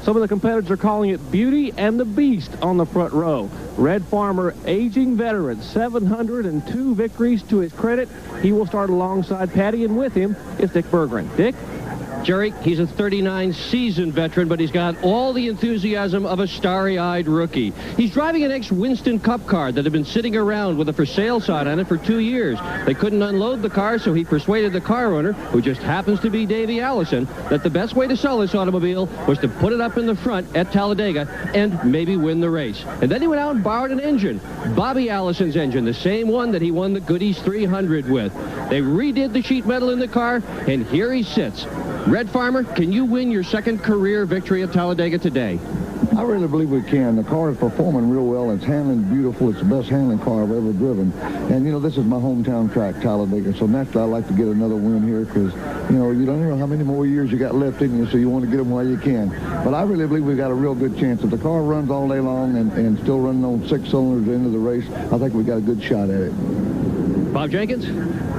Some of the competitors are calling it Beauty and the Beast on the front row. Red Farmer, aging veteran, 702 victories to his credit. He will start alongside Patty, and with him is Dick Berggren. Dick? Jerry, he's a 39-seasoned veteran, but he's got all the enthusiasm of a starry-eyed rookie. He's driving an ex-Winston Cup car that had been sitting around with a for sale sign on it for 2 years. They couldn't unload the car, so he persuaded the car owner, who just happens to be Davey Allison, that the best way to sell this automobile was to put it up in the front at Talladega and maybe win the race. And then he went out and borrowed an engine, Bobby Allison's engine, the same one that he won the Goodies 300 with. They redid the sheet metal in the car, and here he sits. Red Farmer, can you win your second career victory at Talladega today? I really believe we can. The car is performing real well. It's handling beautiful. It's the best handling car I've ever driven. And, you know, this is my hometown track, Talladega, so naturally I like to get another win here because, you know, you don't know how many more years you got left in you, so you want to get them while you can. But I really believe we've got a real good chance. If the car runs all day long and still running on 6 cylinders into the race, I think we've got a good shot at it. Bob Jenkins?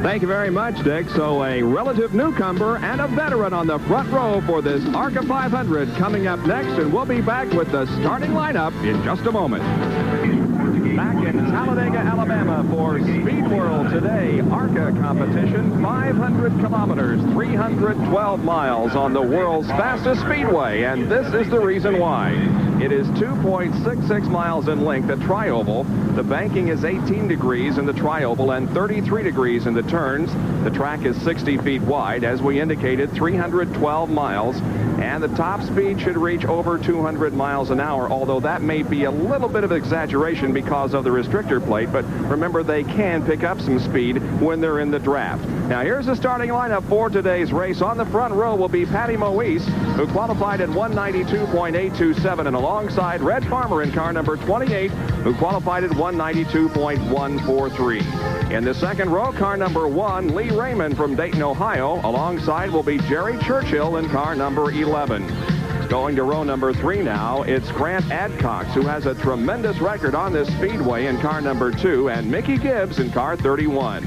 Thank you very much, Dick. So a relative newcomer and a veteran on the front row for this ARCA 500 coming up next, and we'll be back with the starting lineup in just a moment. Back in Talladega, Alabama for Speed World today. ARCA competition, 500 kilometers, 312 miles on the world's fastest speedway, and this is the reason why. It is 2.66 miles in length at Tri-Oval. The banking is 18 degrees in the Tri-Oval and 33 degrees in the turns. The track is 60 feet wide. As we indicated, 312 miles. And the top speed should reach over 200 miles an hour, although that may be a little bit of exaggeration because of the restrictor plate. But remember, they can pick up some speed when they're in the draft. Now, here's the starting lineup for today's race. On the front row will be Patty Moise, who qualified at 192.827, and alongside Red Farmer in car number 28, who qualified at 192.143. In the second row, car number 1, Lee Raymond from Dayton, Ohio. Alongside will be Jerry Churchill in car number 11. Going to row number 3 now, it's Grant Adcox, who has a tremendous record on this speedway in car number 2, and Mickey Gibbs in car 31.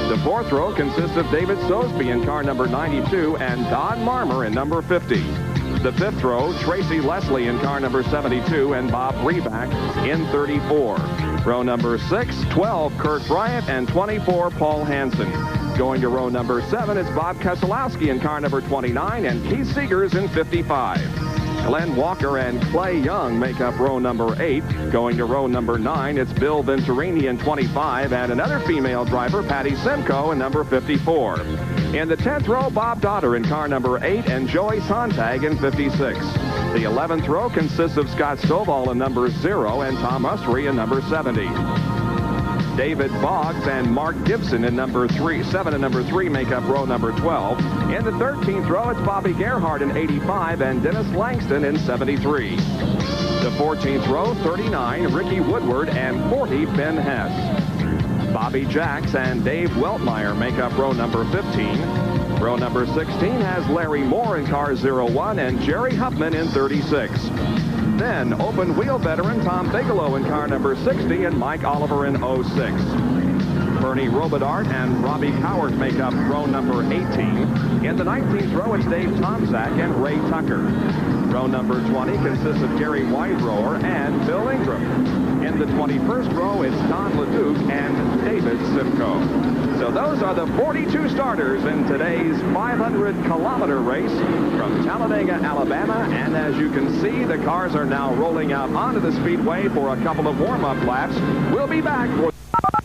The fourth row consists of David Sosby in car number 92 and Don Marmer in number 50. The fifth row, Tracy Leslie in car number 72 and Bob Reback in 34. Row number 6, 12, Kurt Bryant, and 24, Paul Hansen. Going to row number 7, it's Bob Keselowski in car number 29 and Keith Seegers in 55. Glenn Walker and Clay Young make up row number 8. Going to row number 9, it's Bill Venturini in 25 and another female driver, Patty Simcoe, in number 54. In the 10th row, Bob Dotter in car number 8 and Joey Sontag in 56. The 11th row consists of Scott Stovall in number 0 and Tom Ustery in number 70. David Boggs and Mark Gibson in number 7 and number 3 make up row number 12. In the 13th row, it's Bobby Gerhardt in 85 and Dennis Langston in 73. The 14th row, 39, Ricky Woodward and 40, Ben Hess. Bobby Jacks and Dave Weltmeyer make up row number 15. Row number 16 has Larry Moore in car 01 and Jerry Huffman in 36. Then open wheel veteran Tom Bigelow in car number 60 and Mike Oliver in 06. Bernie Robidart and Robbie Coward make up row number 18. In the 19th row, it's Dave Tomczak and Ray Tucker. Row number 20 consists of Gary Wydrower and Bill Ingram. In the 21st row, it's Don LeDuc and David Simcoe. So those are the 42 starters in today's 500-kilometer race from Talladega, Alabama. And as you can see, the cars are now rolling out onto the speedway for a couple of warm-up laps. We'll be back for the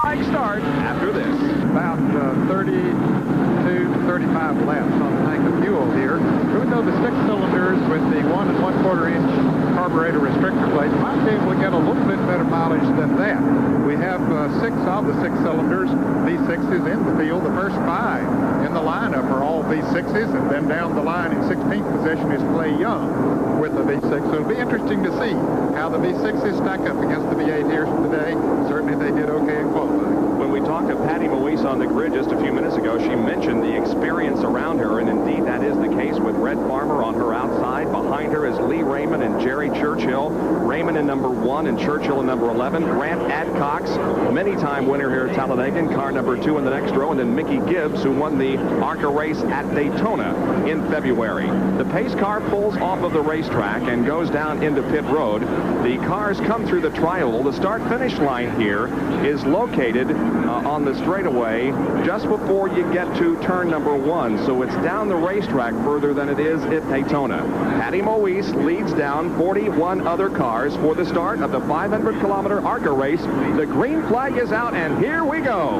flag start after this. About 32 to 35 laps on the tank of fuel here. Even though the 6 cylinders with the 1 1/4 inch carburetor restrictor plate might be able to get a little bit better mileage than that. We have 6 of the 6 cylinders, V6s in the field. The first 5 in the lineup are all V6s, and then down the line in 16th position is Clay Young with the V6. So it'll be interesting to see how the V6s stack up against the V8 here today. Certainly they did okay in qualifying. When we talked to Patty Moise on the grid just a few minutes ago, she mentioned the experience around her, and indeed that is the case with Red Farmer on her outside. Behind her is Lee Ray Raymond and Jerry Churchill. Raymond in number 1 and Churchill in number 11. Grant Adcox, many-time winner here at Talladega, in car number 2 in the next row. And then Mickey Gibbs, who won the ARCA race at Daytona in February. The pace car pulls off of the racetrack and goes down into pit road. The cars come through the tri-oval. The start-finish line here is located on the straightaway just before you get to turn number 1. So it's down the racetrack further than it is at Daytona. Patty Moise leads down 41 other cars for the start of the 500-kilometer ARCA race. The green flag is out, and here we go.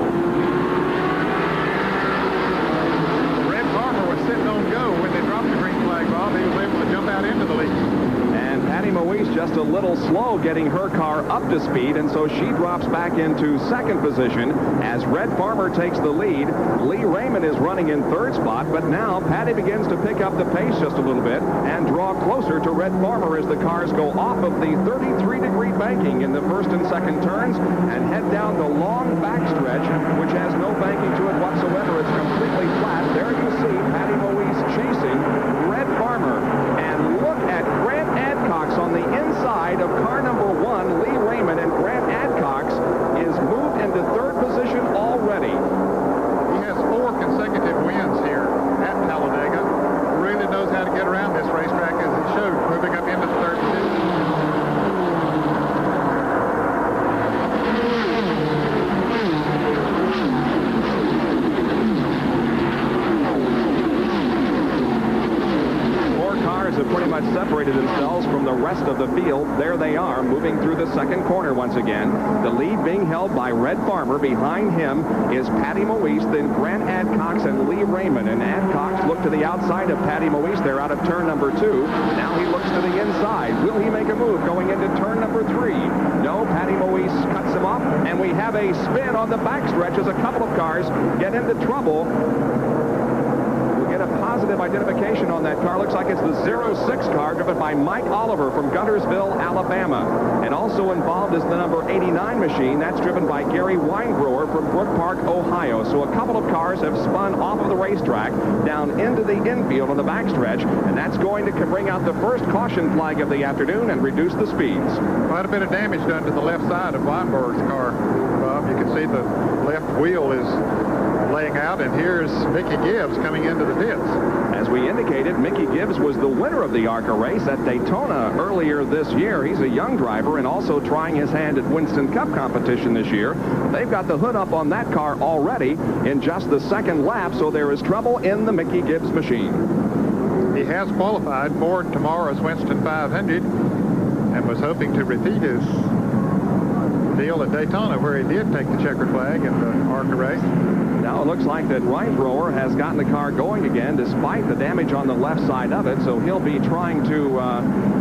Red Farmer was sitting on go when they dropped the green flag, Bob. He was able to jump out into the lead. And Patty Moise just a little slow getting her car up to speed, and so she drops back into second position as Red Farmer takes the lead. Lee Raymond is running in third spot, but now Patty begins to pick up the pace just a little bit and draw closer to Red Farmer as the cars go off of the 33-degree banking in the first and second turns and head down the long backstretch, which has no banking to it whatsoever. It's completely flat. There you see Patty Moise chasing Red Farmer. And look at Grant Adcox on the inside of car number 1, Lee Raymond, and Grant Adcox is moved into third position already. He has 4 consecutive wins here at Talladega. Really knows how to get around this racetrack, as he showed, moving up into the third position. Have pretty much separated themselves from the rest of the field. There they are, moving through the second corner once again. The lead being held by Red Farmer. Behind him is Patty Moise, then Grant Adcox and Lee Raymond. And Adcox looked to the outside of Patty Moise. They're out of turn number 2. Now he looks to the inside. Will he make a move going into turn number 3? No, Patty Moise cuts him off, and we have a spin on the backstretch as a couple of cars get into trouble. A positive identification on that car. Looks like it's the 06 car driven by Mike Oliver from Guntersville, Alabama. And also involved is the number 89 machine. That's driven by Gary Weingrower from Brook Park, Ohio. So a couple of cars have spun off of the racetrack down into the infield on the backstretch, and that's going to bring out the first caution flag of the afternoon and reduce the speeds. Quite a bit of damage done to the left side of Weinberg's car, Bob. You can see the left wheel is laying out, and here's Mickey Gibbs coming into the pits. As we indicated, Mickey Gibbs was the winner of the ARCA race at Daytona earlier this year. He's a young driver and also trying his hand at Winston Cup competition this year. They've got the hood up on that car already in just the second lap, so there is trouble in the Mickey Gibbs machine. He has qualified for tomorrow's Winston 500 and was hoping to repeat his deal at Daytona, where he did take the checkered flag in the ARCA race. Now it looks like that Weingrower has gotten the car going again despite the damage on the left side of it, so he'll be trying to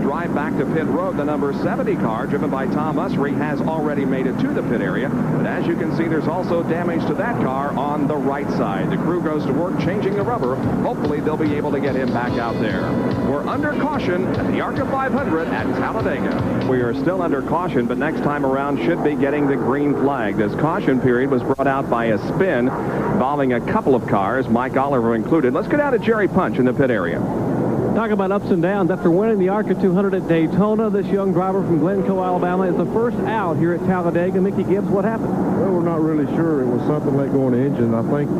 drive back to pit road. The number 70 car, driven by Tom Usry, has already made it to the pit area, but as you can see, there's also damage to that car on the right side. The crew goes to work changing the rubber. Hopefully they'll be able to get him back out there. We're under caution at the ARCA 500 at Talladega. We are still under caution, but next time around should be getting the green flag. This caution period was brought out by a spin involving a couple of cars, Mike Oliver included. Let's go down to Jerry Punch in the pit area. Talk about ups and downs. After winning the ARCA 200 at Daytona, this young driver from Glencoe, Alabama, is the first out here at Talladega. Mickey Gibbs, what happened? Well, we're not really sure. It was something let go in the engine. I think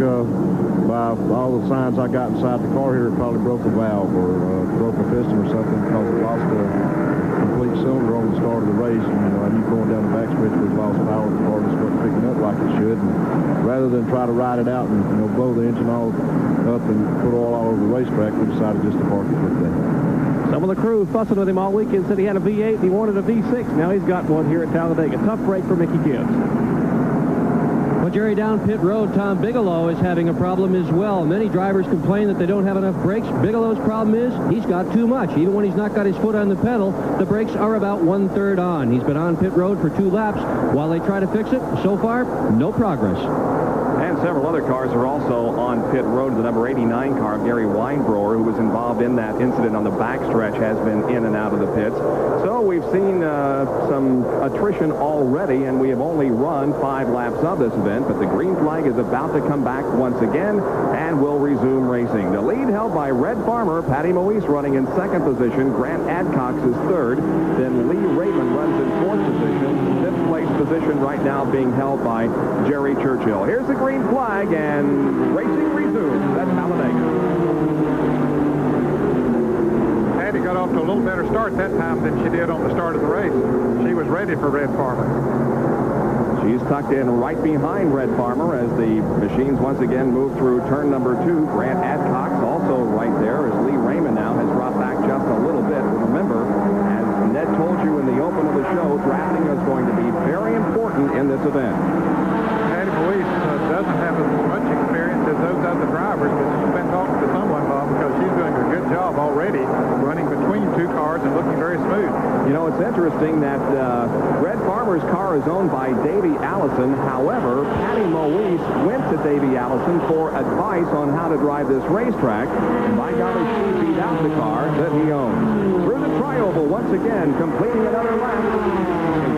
by all the signs I got inside the car here, it probably broke a valve or broke a piston or something, because it lost a complete cylinder on the start of the race. And I knew going down the backstretch we lost power. The car just wasn't picking up like it should. And rather than try to ride it out and blow the engine all up and put oil all over the racetrack, we decided just to park it for the day. Some of the crew fussing with him all weekend said he had a V8 and he wanted a V6. Now he's got one here at Talladega. Tough break for Mickey Gibbs. Well, Jerry, down pit road, Tom Bigelow is having a problem as well. Many drivers complain that they don't have enough brakes. Bigelow's problem is he's got too much. Even when he's not got his foot on the pedal, the brakes are about 1/3 on. He's been on pit road for 2 laps while they try to fix it. So far, no progress. And several other cars are also on pit road. The number 89 car, Gary Weingrower, who was involved in that incident on the backstretch, has been in and out of the pits. So we've seen some attrition already, and we have only run 5 laps of this event, but the green flag is about to come back once again and will resume racing. The lead held by Red Farmer. Patty Moise running in second position. Grant Adcox is position right now being held by Jerry Churchill. Here's the green flag, and racing resumes at Talladega. Patty got off to a little better start that time than she did on the start of the race. She was ready for Red Farmer. She's tucked in right behind Red Farmer as the machines once again move through turn number 2. Grant Adcox also right there as Lee Raymond now has dropped back just a little bit. Remember, as Ned told you in the open of the show, drafting is going to be very important in this event. Patty Moise doesn't have as much experience as those other drivers, but she's been talking to someone, Bob, because she's doing a good job already running between 2 cars and looking very smooth. You know, it's interesting that Red Farmer's car is owned by Davey Allison. However, Patty Moise went to Davey Allison for advice on how to drive this racetrack, and by golly, she beat out the car that he owns. Through the tri-oval once again, completing another lap.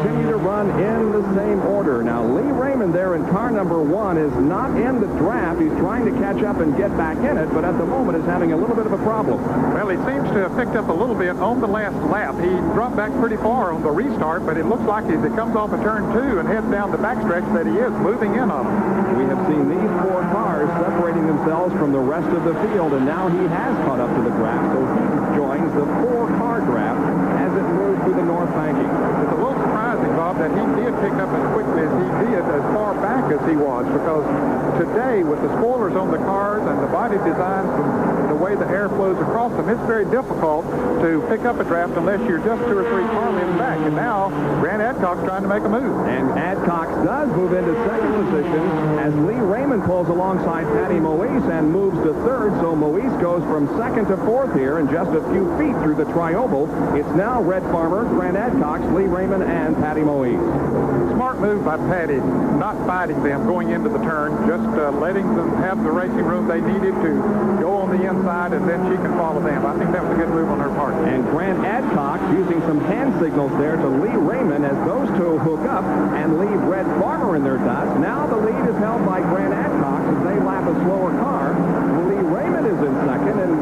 Continue to run in the same order. Now, Lee Raymond there in car number 1 is not in the draft. He's trying to catch up and get back in it, but at the moment is having a little bit of a problem. Well, he seems to have picked up a little bit on the last lap. He dropped back pretty far on the restart, but it looks like as he comes off of turn 2 and heads down the backstretch that he is moving in on them. We have seen these 4 cars separating themselves from the rest of the field, and now he has caught up to the draft, so he joins the 4-car draft as it moves through the north banking. It's a little surprising, Bob, that he did pick up as quickly as he did as far back as he was, because today with the spoilers on the cars and the body designs and the way the air flows across them, it's very difficult to pick up a draft unless you're just 2 or 3 car lengths back. And now Grant Adcox trying to make a move. And Adcox does move into second position as Lee Raymond pulls alongside Patty Moise and moves to third. So Moise goes from second to fourth here in just a few feet through the tri-oval. It's now Red Farmer, Grant Adcox, Lee Raymond, and Patty Moise. Smart move by Patty, not fighting them going into the turn, just letting them have the racing room they needed to go on the inside, and then she can follow them. I think that was a good move on her part. And Grant Adcox using some hand signals there to Lee Raymond as those 2 hook up and leave Red Farmer in their dots. Now the lead is held by Grant Adcox as they lap a slower car. Lee Raymond is in second, and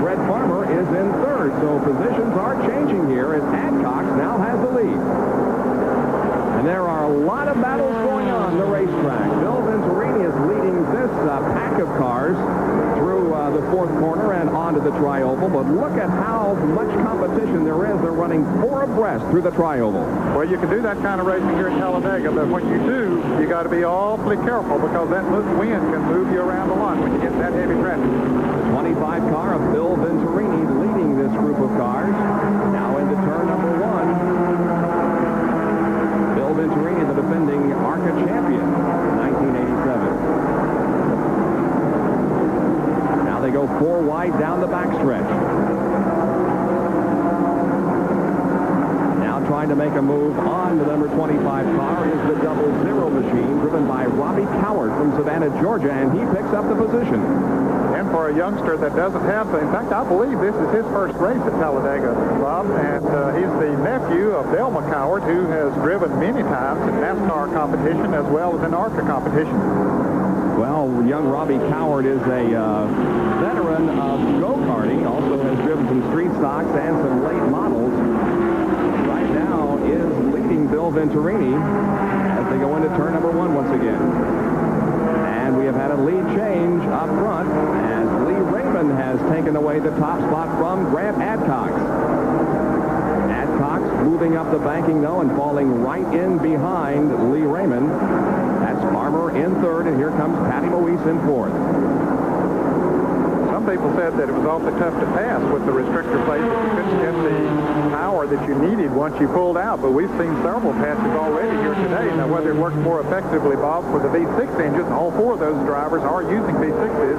Red Farmer is in third. So positions are changing here as Adcox now has the lead. And there are a lot of battles going on the racetrack. Bill Venturini is leading this pack of cars through the 4th corner and onto the tri-oval. But look at how much competition there is. They're running 4 abreast through the tri-oval. Well, you can do that kind of racing here at Talladega, but when you do, you got to be awfully careful because that wind can move you around a lot when you get that heavy traffic. The 25 car of Bill Venturini leading this group of cars. Now into turn number 1. Bill Venturini, the defending ARCA champion in 1987. Now they go 4 wide down the backstretch. Now trying to make a move on the number 25 car is the 00 machine driven by Robbie Coward from Savannah, Georgia, and he picks up the position. And for a youngster that doesn't have, in fact, I believe this is his first race at Talladega, Bob, and he's the nephew of Dale McCoward, who has driven many times in NASCAR competition as well as in ARCA competition. Well, young Robbie Coward is a veteran of go-karting, also has driven some street stocks and some late models. Right now is leading Bill Venturini as they go into turn number 1 once again. And we have had a lead change up front as Lee Raymond has taken away the top spot from Grant Adcox. Adcox moving up the banking, though, and falling right in behind Lee Raymond. That's Farmer in third, and here comes Patty Moise in fourth. Some people said that it was awfully tough to pass with the restrictor plate. You couldn't get the power that you needed once you pulled out, but we've seen several passes already here today. Now, whether it works more effectively, Bob, for the V6 engines, all 4 of those drivers are using V6s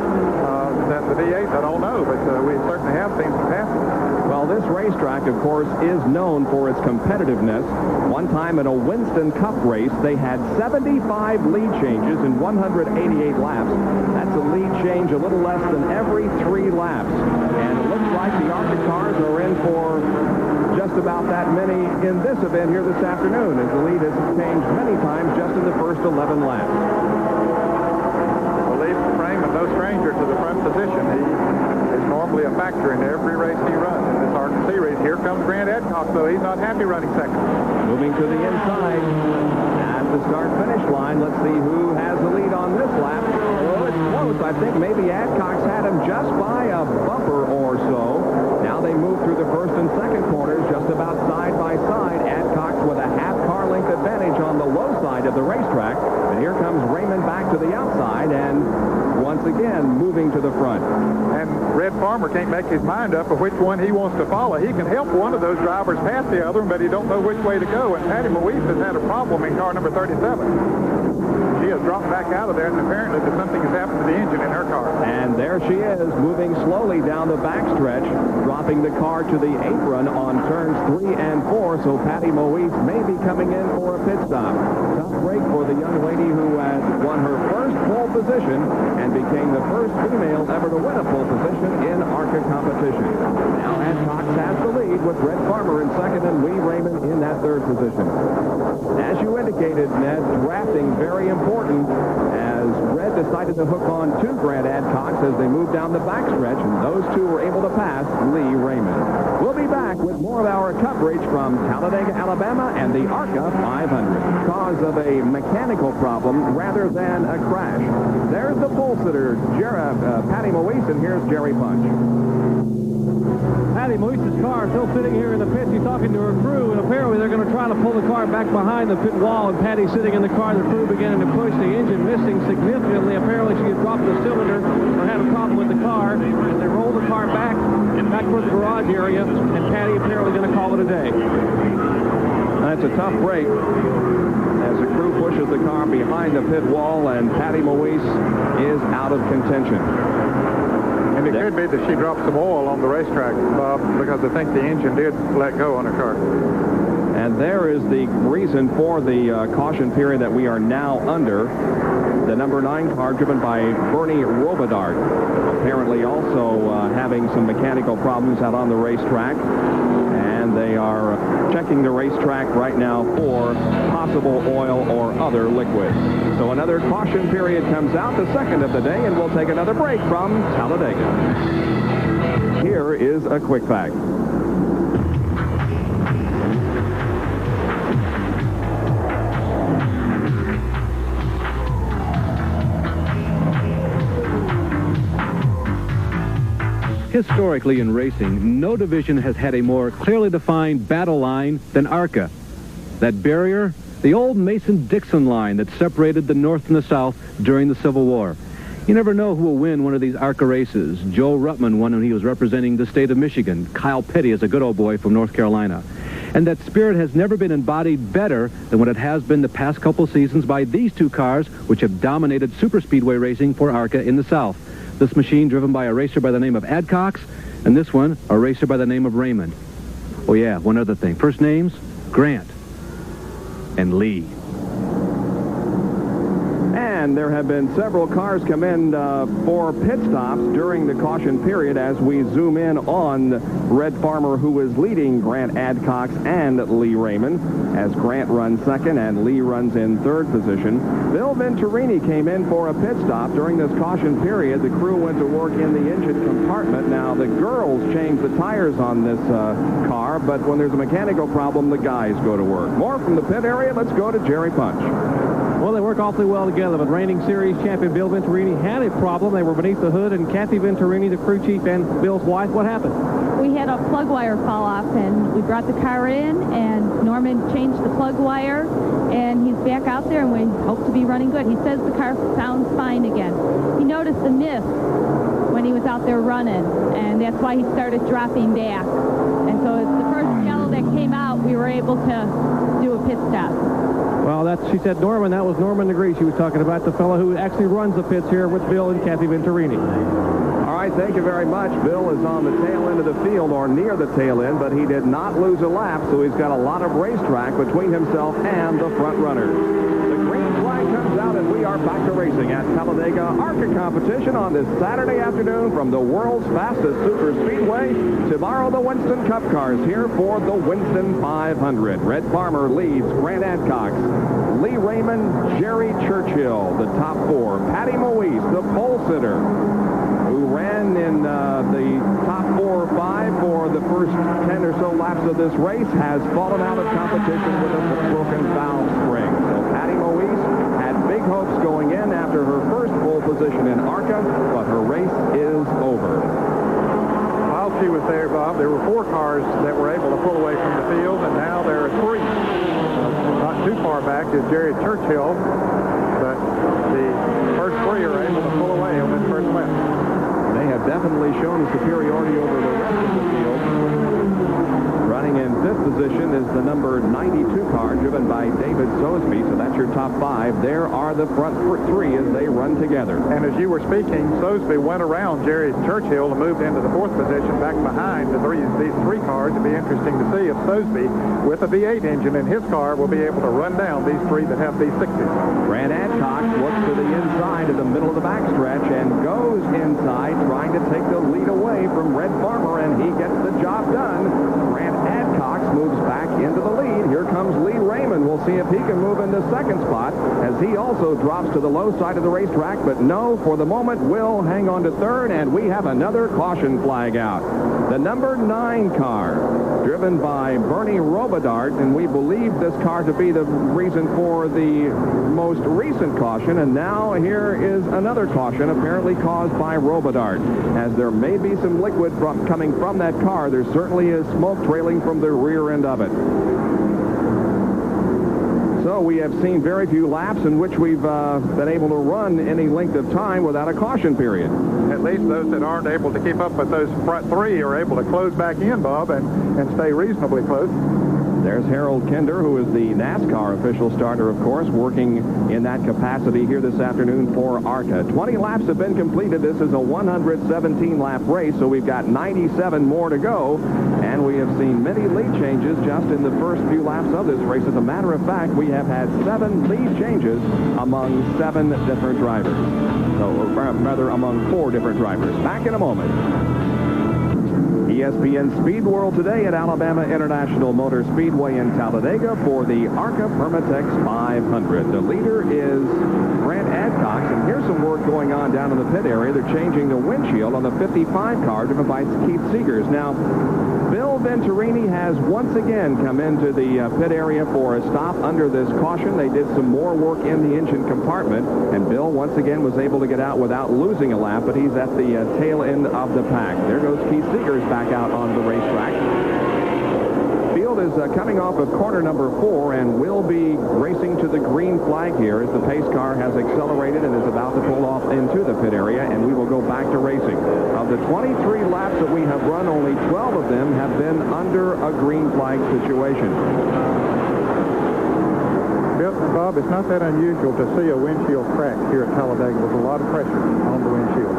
than the V8s. I don't know, but we certainly have seen some passes. Well, this racetrack, of course, is known for its competitiveness. One time in a Winston Cup race, they had 75 lead changes in 188 laps. That's a lead change a little less than every 3 laps. And it looks like the ARCA cars are in for just about that many in this event here this afternoon, as the lead has changed many times just in the first 11 laps. Well, leads the frame and no stranger to the front position. He is normally a factor in every race he runs in this ARCA series. Here comes Grant Adcox, though. He's not happy running second. Moving to the inside. the start-finish line. Let's see who has the lead on this lap. Oh, it's close. I think maybe Adcock's had him just by a bumper or so. Now they move through the first and second corners just about side by side. Adcock's with a half car length advantage on the low side of the racetrack. And here comes Raymond back to the outside and once again moving to the front. And Red Farmer can't make his mind up of which one he wants to follow. He can help one of those drivers pass the other one, but he don't know which way to go. And Patty Moise has had a problem in car number 37. She has dropped back out of there, and apparently something has happened to the engine in her car. And there she is, moving slowly down the backstretch, dropping the car to the apron on turns 3 and 4, so Patty Moise may be coming in for a pit stop. Tough break for the young lady who has won her first pole position and became the first female ever to win a pole position in ARCA competition. Now Adcock has the lead with Red Farmer in second and Lee Raymond in that third position. As you indicated, Ned, drafting very important as Red decided to hook on to Grant Adcock as they moved down the backstretch, and those two were able to pass Lee Raymond. We'll be back with more of our coverage from Talladega, Alabama and the ARCA 500. Cause of a mechanical problem rather than a crash. There's the pole sitter, Patty Moise, and here's Jerry Punch. Patty Moise's car still sitting here in the pits. He's talking to her crew, and apparently they're going to try to pull the car back behind the pit wall, and Patty's sitting in the car. The crew beginning to push. The engine missing significantly. Apparently she had dropped the cylinder or had a problem with the car. And they rolled the car back toward the garage area, and Patty apparently going to call it a day. That's a tough break as the crew pushes the car behind the pit wall, and Patty Moise is out of contention. And it could be that she dropped some oil on the racetrack, Bob, because I think the engine did let go on her car. And there is the reason for the caution period that we are now under. The number 9 car driven by Bernie Robidart, apparently also having some mechanical problems out on the racetrack. And they are checking the racetrack right now for possible oil or other liquid. So another caution period comes out, the second of the day, and we'll take another break from Talladega. Here is a quick fact. Historically in racing, no division has had a more clearly defined battle line than ARCA. That barrier, the old Mason-Dixon line that separated the North and the South during the Civil War. You never know who will win one of these ARCA races. Joe Ruttman won when he was representing the state of Michigan. Kyle Petty is a good old boy from North Carolina. And that spirit has never been embodied better than what it has been the past couple seasons by these two cars, which have dominated super speedway racing for ARCA in the South. This machine driven by a racer by the name of Adcock, and this one, a racer by the name of Raymond. Oh yeah, one other thing. First names, Grant and Lee. And there have been several cars come in for pit stops during the caution period as we zoom in on Red Farmer, who is leading Grant Adcock and Lee Raymond, as Grant runs second and Lee runs in third position. Bill Venturini came in for a pit stop during this caution period. The crew went to work in the engine compartment. Now, the girls change the tires on this car, but when there's a mechanical problem, the guys go to work. More from the pit area. Let's go to Jerry Punch. Well, they work awfully well together, but reigning series champion Bill Venturini had a problem. They were beneath the hood, and Kathy Venturini, the crew chief and Bill's wife, what happened? We had a plug wire fall off, and we brought the car in, and Norman changed the plug wire, and he's back out there, and we hope to be running good. He says the car sounds fine again. He noticed the mist when he was out there running, and that's why he started dropping back. And so it's the first yellow that came out, we were able to do a pit stop. Well, she said Norman. That was Norman DeGree. She was talking about the fellow who actually runs the pits here with Bill and Kathy Venturini. All right, thank you very much. Bill is on the tail end of the field, or near the tail end, but he did not lose a lap, so he's got a lot of racetrack between himself and the front runners. The green flag comes out, and we are back to racing at Talladega ARCA competition on this Saturday afternoon from the world's fastest super speedway. Tomorrow, the Winston Cup cars here for the Winston 500. Red Farmer leads Grant Adcock, Lee Raymond, Jerry Churchill, the top four. Patty Moise, the pole sitter, who ran in the top 4 or 5 for the first 10 or so laps of this race, has fallen out of competition with a broken valve spring. So Patty Patty Moise had big hopes going in after her first pole position in ARCA, but her race is over. While she was there, Bob, there were 4 cars that were able to pull away from the field, and now there are 3. Not too far back is Jerry Churchill, but the first 3 are able to pull away on this first lap. They have definitely shown superiority over the rest of the field. Running in 5th position is the number 92 car driven by David Sosby, so that's your top 5. There are the front 3 as they run together. And as you were speaking, Sosby went around Jerry Churchill and moved into the 4th position back behind these 3 cars. It'll be interesting to see if Sosby, with a V8 engine in his car, will be able to run down these 3 that have V60s. Grant Adcock looks to the inside of the middle of the backstretch and goes inside, trying to take the lead away from Red Farmer, and he gets the job done. Grant Adcock moves back into the lead. Here comes Lee Raymond. We'll see if he can move into 2nd spot as he also drops to the low side of the racetrack, but no, for the moment, will hang on to 3rd, and we have another caution flag out. The number 9 car, driven by Bernie Robidart, and we believe this car to be the reason for the most recent caution, and now here is another caution apparently caused by Robidart. As there may be some liquid coming from that car, there certainly is smoke trailing from the rear end of it. So we have seen very few laps in which we've been able to run any length of time without a caution period. At least those that aren't able to keep up with those front 3 are able to close back in, Bob, and stay reasonably close. There's Harold Kinder, who is the NASCAR official starter, of course, working in that capacity here this afternoon for ARCA. 20 laps have been completed. This is a 117-lap race, so we've got 97 more to go, and we have seen many lead changes just in the first few laps of this race. As a matter of fact, we have had 7 lead changes among 7 different drivers. So, or rather, among 4 different drivers. Back in a moment. ESPN Speed World today at Alabama International Motor Speedway in Talladega for the ARCA Permatex 500. The leader is Grant Adcock, and here's some work going on down in the pit area. They're changing the windshield on the 55 car driven by Keith Seegers. Now, Bill Venturini has once again come into the pit area for a stop under this caution. They did some more work in the engine compartment, and Bill once again was able to get out without losing a lap, but he's at the tail end of the pack. There goes Keith Seegers back out on the racetrack. Field is coming off of corner number 4 and will be racing to the green flag here as the pace car has accelerated and is about to pull off into the pit area, and we will go back to racing. Of the 23 laps that we have run, only 12 of them have been under a green flag situation. Bob, it's not that unusual to see a windshield crack here at Talladega. There's a lot of pressure on the windshield.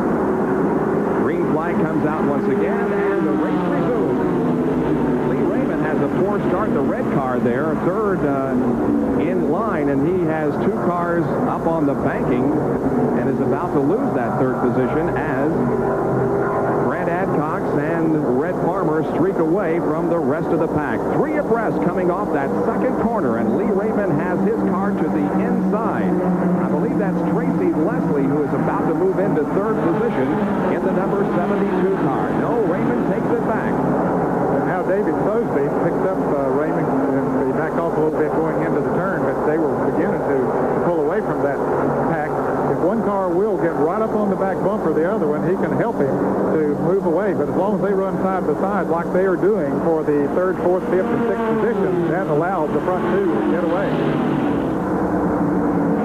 Green flag comes out once again, and the race resumes. Lee Raymond has a poor start. The red car there, 3rd in line, and he has 2 cars up on the banking and is about to lose that 3rd position as Grant Adcock and Red Farmer streak away from the rest of the pack. 3 abreast coming off that 2nd corner, and Lee Raymond has his car to the inside. I believe that's Tracy Leslie, who is about to move into 3rd position in the number 72 car. No, Raymond takes it back. And now David Sosby picked up Raymond, and he backed off a little bit going into the turn, but they were beginning to pull away from that pack. If one car will get right up on the back bumper, the other one, he can help him to move away. But as long as they run side by side like they are doing for the 3rd, 4th, 5th, and 6th position, that allows the front 2 to get away.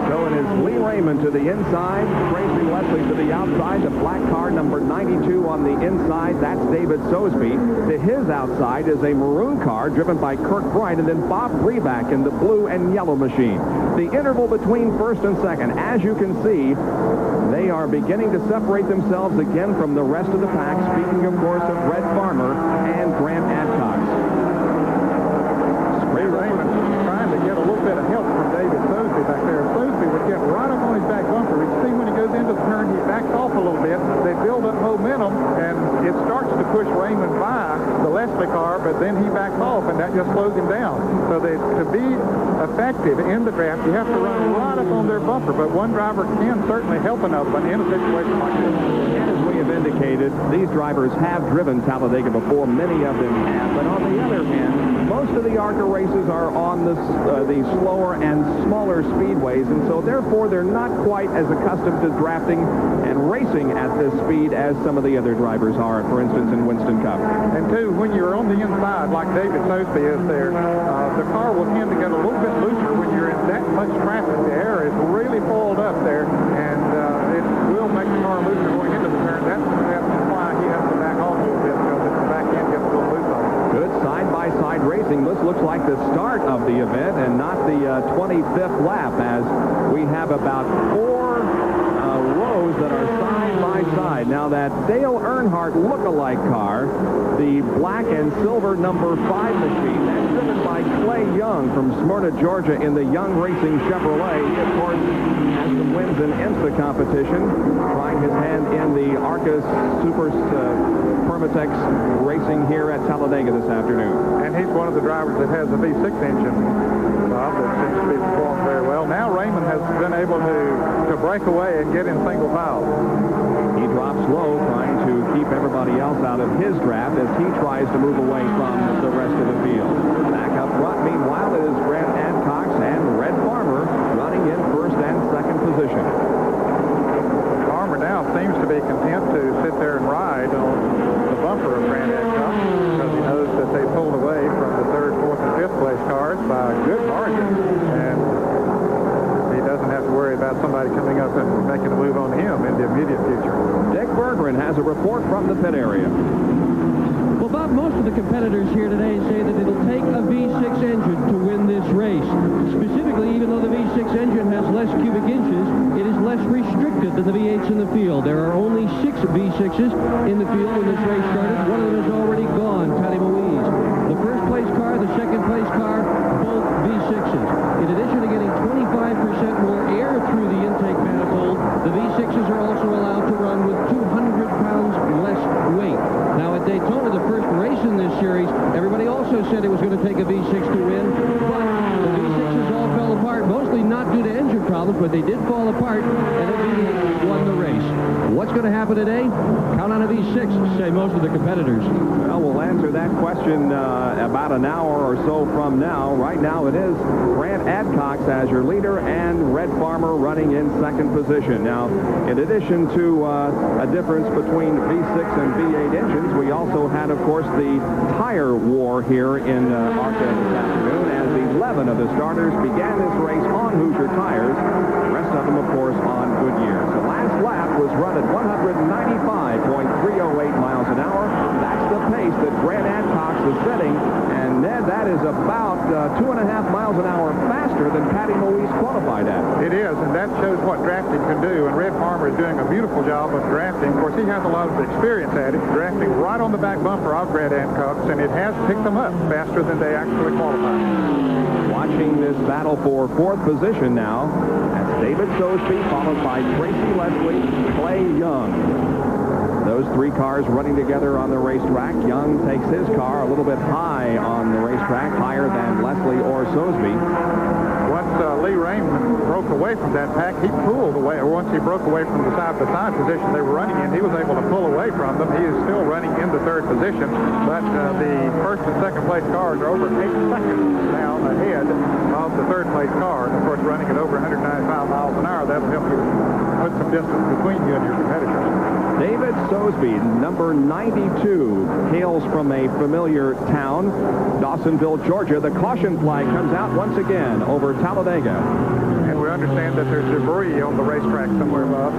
So it is Lee Raymond to the inside, Tracy Leslie to the outside, the black car number 92 on the inside. That's David Sosby. To his outside is a maroon car driven by Kirk Bright, and then Bob Breback in the blue and yellow machine. The interval between 1st and 2nd, as you can see, they are beginning to separate themselves again from the rest of the pack. Speaking, of course, of Red Farmer and Grant Adcock. Lee Raymond trying to get a little bit of help from David Sosby back there. Sosby would get right up on his back bumper. You see when he goes into the turn, he backs off a little bit. They build up momentum, and it starts to push Raymond by the Leslie car, but then he backs off, and that just slows him down. So to be effective in the draft, you have to run right up on their bumper, but one driver can certainly help another one in a situation like this. And as we have have indicated, these drivers have driven Talladega before. Many of them have. But on the other hand, most of the ARCA races are on the slower and smaller speedways, and so therefore they're not quite as accustomed to drafting and racing at this speed as some of the other drivers are, for instance, in Winston Cup. And two, when you're on the inside, like David Sosby is there, the car will tend to get a little bit looser when you're in that much traffic. The air is really foiled up there, and it will make the car looser going into the turn. That's why he has to back off a little bit, because the back end gets a little loose on it. Good side-by-side racing. This looks like the start of the event and not the 25th lap, as we have about 4 rows that are side-by-side. Now, that Dale Earnhardt look-alike car, the black and silver number 5 machine, that's driven by Clay Young from Smyrna, Georgia, in the Young Racing Chevrolet. He, of course, has some wins in IMSA competition, trying his hand in the ARCA Super Permatex racing here at Talladega this afternoon. And he's one of the drivers that has a V6 engine, Bob, that seems to be performing very well. Now Raymond has been able to break away and get in single file. He drops low, trying to keep everybody else out of his draft as he tries to move away from the rest of the field. Back up front, meanwhile, is Grant Adcox and Red Farmer running in first and second position. Farmer now seems to be content to sit there and ride on the bumper of Grant Adcox, because he knows that they pulled away from the 3rd, 4th, and 5th place cars by a good margin, and he doesn't have to worry about somebody coming up and making a move on him in the immediate future. Dick Berggren has a report from the pit area. Well, Bob, most of the competitors here today say that it'll take a V6 engine to win this race. Specifically, even though the V6 engine has less cubic inches, it is less restricted than the V8s in the field. There are only 6 V6s in the field when this race started. One of them is already gone, Patty Moise. The first place car, the second place car, both V6s. In addition to getting 25% more air through the intake manifold, the V6s are also allowed to run with 200 pounds less weight. Now, at Daytona, the first race in this series, everybody also said it was going to take a V6 to win, but the V6s all fell apart, mostly not due to engine problems, but they did fall apart, and the V8 won the race. What's going to happen today? Count on a V6, say most of the competitors. Well, we'll answer that question about an hour or so from now. Right now, it is Grant Adcox as your leader and Red Farmer running in second position. Now, in addition to a difference between V6 and V8 engines, we also had, of course, the tire war here in ARCA this afternoon, as 11 of the starters began this race on Hoosier tires. The rest of them, of course, on Goodyear. The last lap was run at 195.308 miles an hour. That's the pace that Grant Adcox is setting, and Ned, that is about 2.5 miles an hour faster than Patty Moise qualified at. It is, and that shows what drafting can do, and Red Farmer is doing a beautiful job of drafting. Of course, he has a lot of experience at it, drafting right on the back bumper of Grant Adcox, and it has picked them up faster than they actually qualified. Watching this battle for 4th position now, that's David Sosby, followed by Tracy Leslie, Clay Young. Those 3 cars running together on the racetrack. Young takes his car a little bit high on the racetrack, higher than Leslie or Sosby. Once Lee Raymond broke away from that pack, he pulled away, or once he broke away from the side-by-side position they were running in, he was able to pull away from them. He is still running in the 3rd position, but the 1st and 2nd place cars are over 8 seconds now ahead of the 3rd place car. And of course, running at over 195 miles an hour, that'll help you put some distance between you and your competitors. David Sosby, number 92, hails from a familiar town, Dawsonville, Georgia. The caution flag comes out once again over Talladega. And we understand that there's debris on the racetrack somewhere, Bob.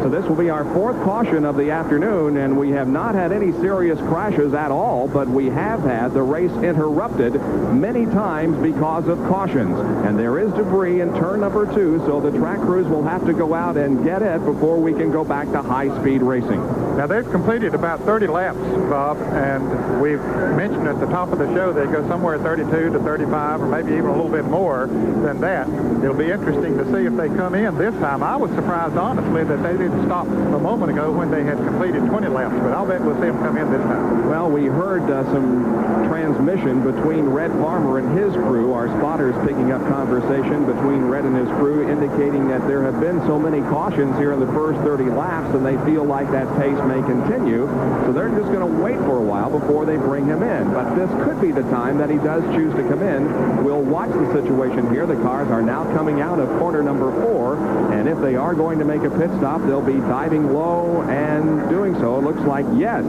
So this will be our 4th caution of the afternoon, and we have not had any serious crashes at all, but we have had the race interrupted many times because of cautions. And there is debris in turn number 2, so the track crews will have to go out and get it before we can go back to high-speed racing. Now, they've completed about 30 laps, Bob, and we've mentioned at the top of the show they go somewhere 32 to 35, or maybe even a little bit more than that. It'll be interesting to see if they come in this time. I was surprised, honestly, that they didn't stop a moment ago when they had completed 20 laps, but I'll bet we'll see them come in this time. Well, we heard some transmission between Red Farmer and his crew. Our spotters picking up conversation between Red and his crew, indicating that there have been so many cautions here in the first 30 laps, and they feel like that pace may continue. So they're just going to wait for a while before they bring him in. But this could be the time that he does choose to come in. We'll watch the situation here. The cars are now coming out of corner number 4. And if they are going to make a pit stop, they'll be diving low and doing so. It looks like, yes,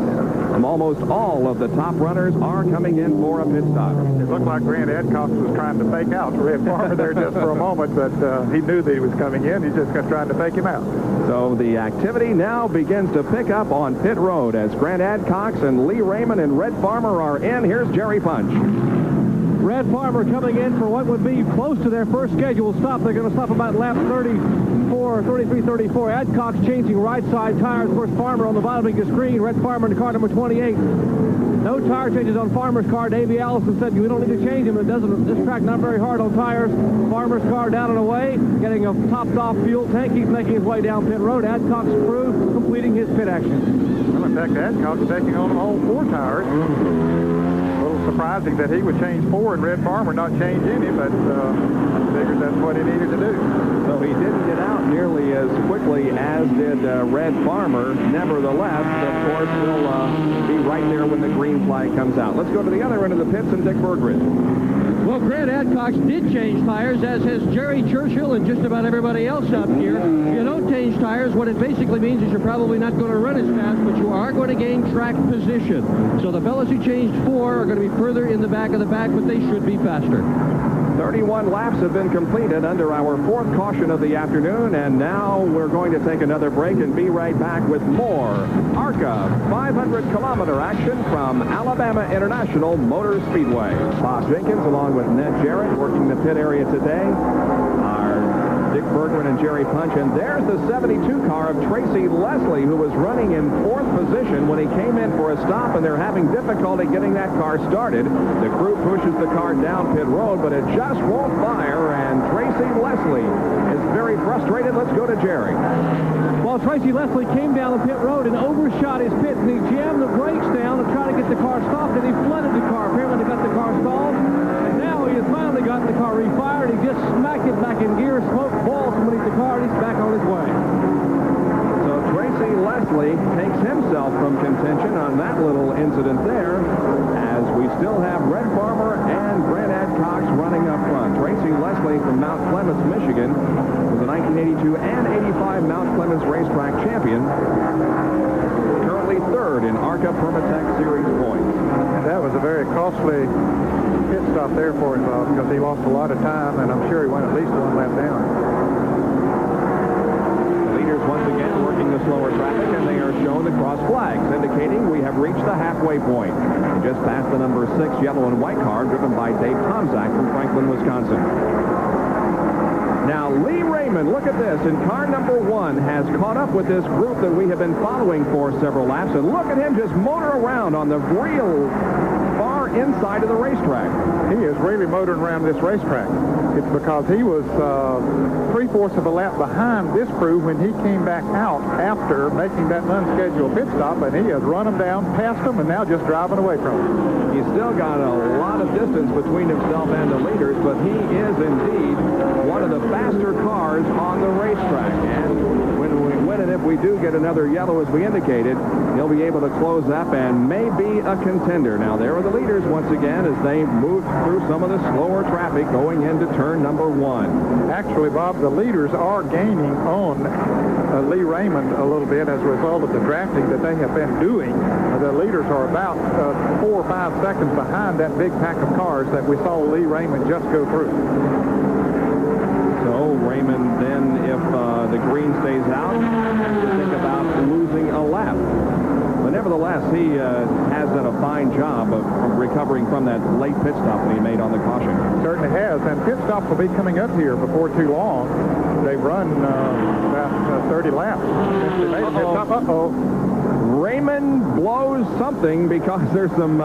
almost all of the top runners are coming in for a pit stop. It looked like Grant Adcox was trying to fake out Red Farmer there just for a moment, but he knew that he was coming in. He's just trying to fake him out. So the activity now begins to pick up on pit road as Grant Adcox and Lee Raymond and Red Farmer are in. Here's Jerry Punch. Red Farmer coming in for what would be close to their first scheduled stop. They're going to stop about lap 33, 34. Adcox changing right side tires. Of course, Farmer on the bottom of the screen. Red Farmer in car number 28. No tire changes on Farmer's car. Davey Allison said we don't need to change them. It doesn't. This track not very hard on tires. Farmer's car down and away, getting a topped-off fuel tank. He's making his way down pit road. Adcox crew completing his pit action. Well, in fact, Adcox is taking on all 4 tires. Surprising that he would change 4 and Red Farmer not change any, but I figured that's what he needed to do. So he didn't get out nearly as quickly as did Red Farmer. Nevertheless, of course, he'll be right there when the green flag comes out. Let's go to the other end of the pits and Dick Bergrid. Well, Grant Adcox did change tires, as has Jerry Churchill and just about everybody else up here. You don't change tires. What it basically means is you're probably not going to run as fast, but you are going to gain track position. So the fellows who changed 4 are going to be further in the back of the pack, but they should be faster. 31 laps have been completed under our 4th caution of the afternoon, and now we're going to take another break and be right back with more ARCA 500-kilometer action from Alabama International Motor Speedway. Bob Jenkins along with Ned Jarrett working the pit area today. Our Dick Bergman and Jerry Punch, and there's the 72 car of Tracy Leslie, who was running in 4th position when he came in for a stop, and they're having difficulty getting that car started. The crew pushes the car down pit road, but it just won't fire, and Tracy Leslie is very frustrated. Let's go to Jerry. Well, Tracy Leslie came down the pit road and overshot his pit, and he jammed the brakes down to try to get the car stopped, and he flooded the car. Apparently they got the car stalled, and now he has finally gotten the car refired. He just smacked it back in gear, smoke balls from beneath the car, and he's back on his way. So Tracy Leslie takes himself from contention on that little incident there, as we still have Red Farmer and Grant Adcox running up front. Tracy Leslie from Mount Clemens, Michigan, was a 1982 and 85 Mount Clemens racetrack champion. Currently 3rd in ARCA Permatex Series points. And that was a very costly pit stop there for him, because he lost a lot of time, and I'm sure he went at least 1 lap down. The leaders once again working the slower traffic, and they are shown the cross flags, indicating we have reached the halfway point. And just past the number 6 yellow and white car, driven by Dave Tomczak from Franklin, Wisconsin. Now, Lee Raymond, look at this. In car number 1 has caught up with this group that we have been following for several laps. And look at him just motor around on the real far inside of the racetrack. He is really motoring around this racetrack. It's because he was 3/4 of a lap behind this crew when he came back out after making that unscheduled pit stop, and he has run them down, passed them, and now just driving away from them. He's still got a lot of distance between himself and the leaders, but he is indeed one of the faster cars on the racetrack. And when and if we do get another yellow, as we indicated, he'll be able to close up and may be a contender. Now, there are the leaders once again as they move through some of the slower traffic going into turn number 1. Actually, Bob, the leaders are gaining on Lee Raymond a little bit as a result of the drafting that they have been doing. The leaders are about 4 or 5 seconds behind that big pack of cars that we saw Lee Raymond just go through. So Raymond then, if the green stays out, has to think about losing a lap. But nevertheless, he has done a fine job of recovering from that late pit stop that he made on the caution. Certainly has, and pit stops will be coming up here before too long. They've run about 30 laps since they made a pit stop. Uh-oh. Raymond blows something because there's some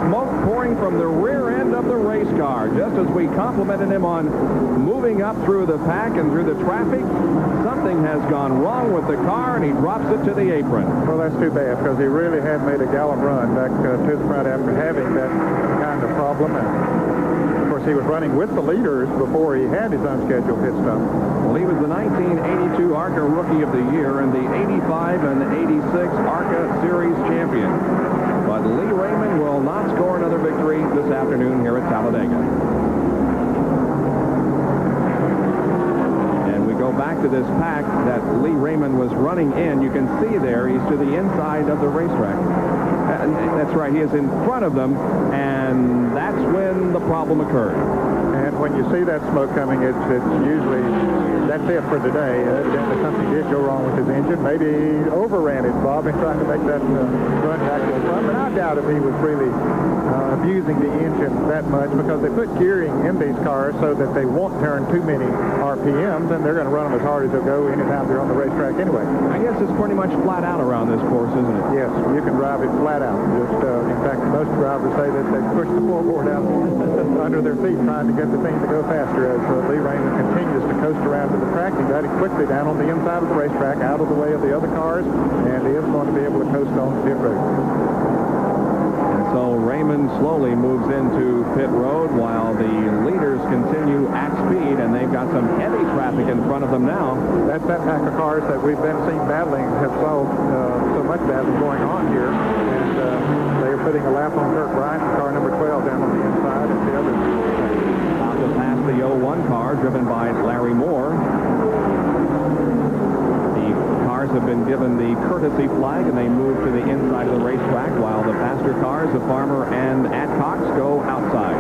smoke pouring from the rear end of the race car. Just as we complimented him on moving up through the pack and through the traffic, something has gone wrong with the car, and he drops it to the apron. Well, that's too bad, because he really had made a gallant run back to the front after having that kind of problem. And of course, course, he was running with the leaders before he had his unscheduled pit stop. Well, he was the 1982 ARCA Rookie of the Year and the 85 and 86 ARCA Series champion. But Lee Raymond will not score another victory this afternoon here at Talladega. And we go back to this pack that Lee Raymond was running in. You can see there he's to the inside of the racetrack. That's right, he is in front of them, and that's when the problem occurred. And when you see that smoke coming, it's usually, that's it for today. Evidently something did go wrong with his engine. Maybe he overran it, Bob, in trying to make that run back to the front. But I doubt if he was really abusing the engine that much, because they put gearing in these cars so that they won't turn too many RPMs, and they're going to run them as hard as they'll go anytime they're on the racetrack anyway. I guess it's pretty much flat out around this course, isn't it? Yes, you can drive it flat out. Just, in fact, most drivers say that they push the floorboard out under their feet trying to get the thing to go faster, as Lee Raymond continues to coast around to the track. He got it quickly down on the inside of the racetrack, out of the way of the other cars, and he is going to be able to coast on the pit road. And so Raymond slowly moves into pit road while the leaders continue at speed, and they've got some heavy traffic in front of them now. That's that pack of cars that we've been seeing battling, have so much battling going on here, and they are putting a lap on Kirk Bryant, car number 12, down on the inside, and the others About to pass the 01 car driven by Larry Moore. The cars have been given the courtesy flag, and they move to the inside of the racetrack, while the faster cars, the Farmer and Adcox, go outside.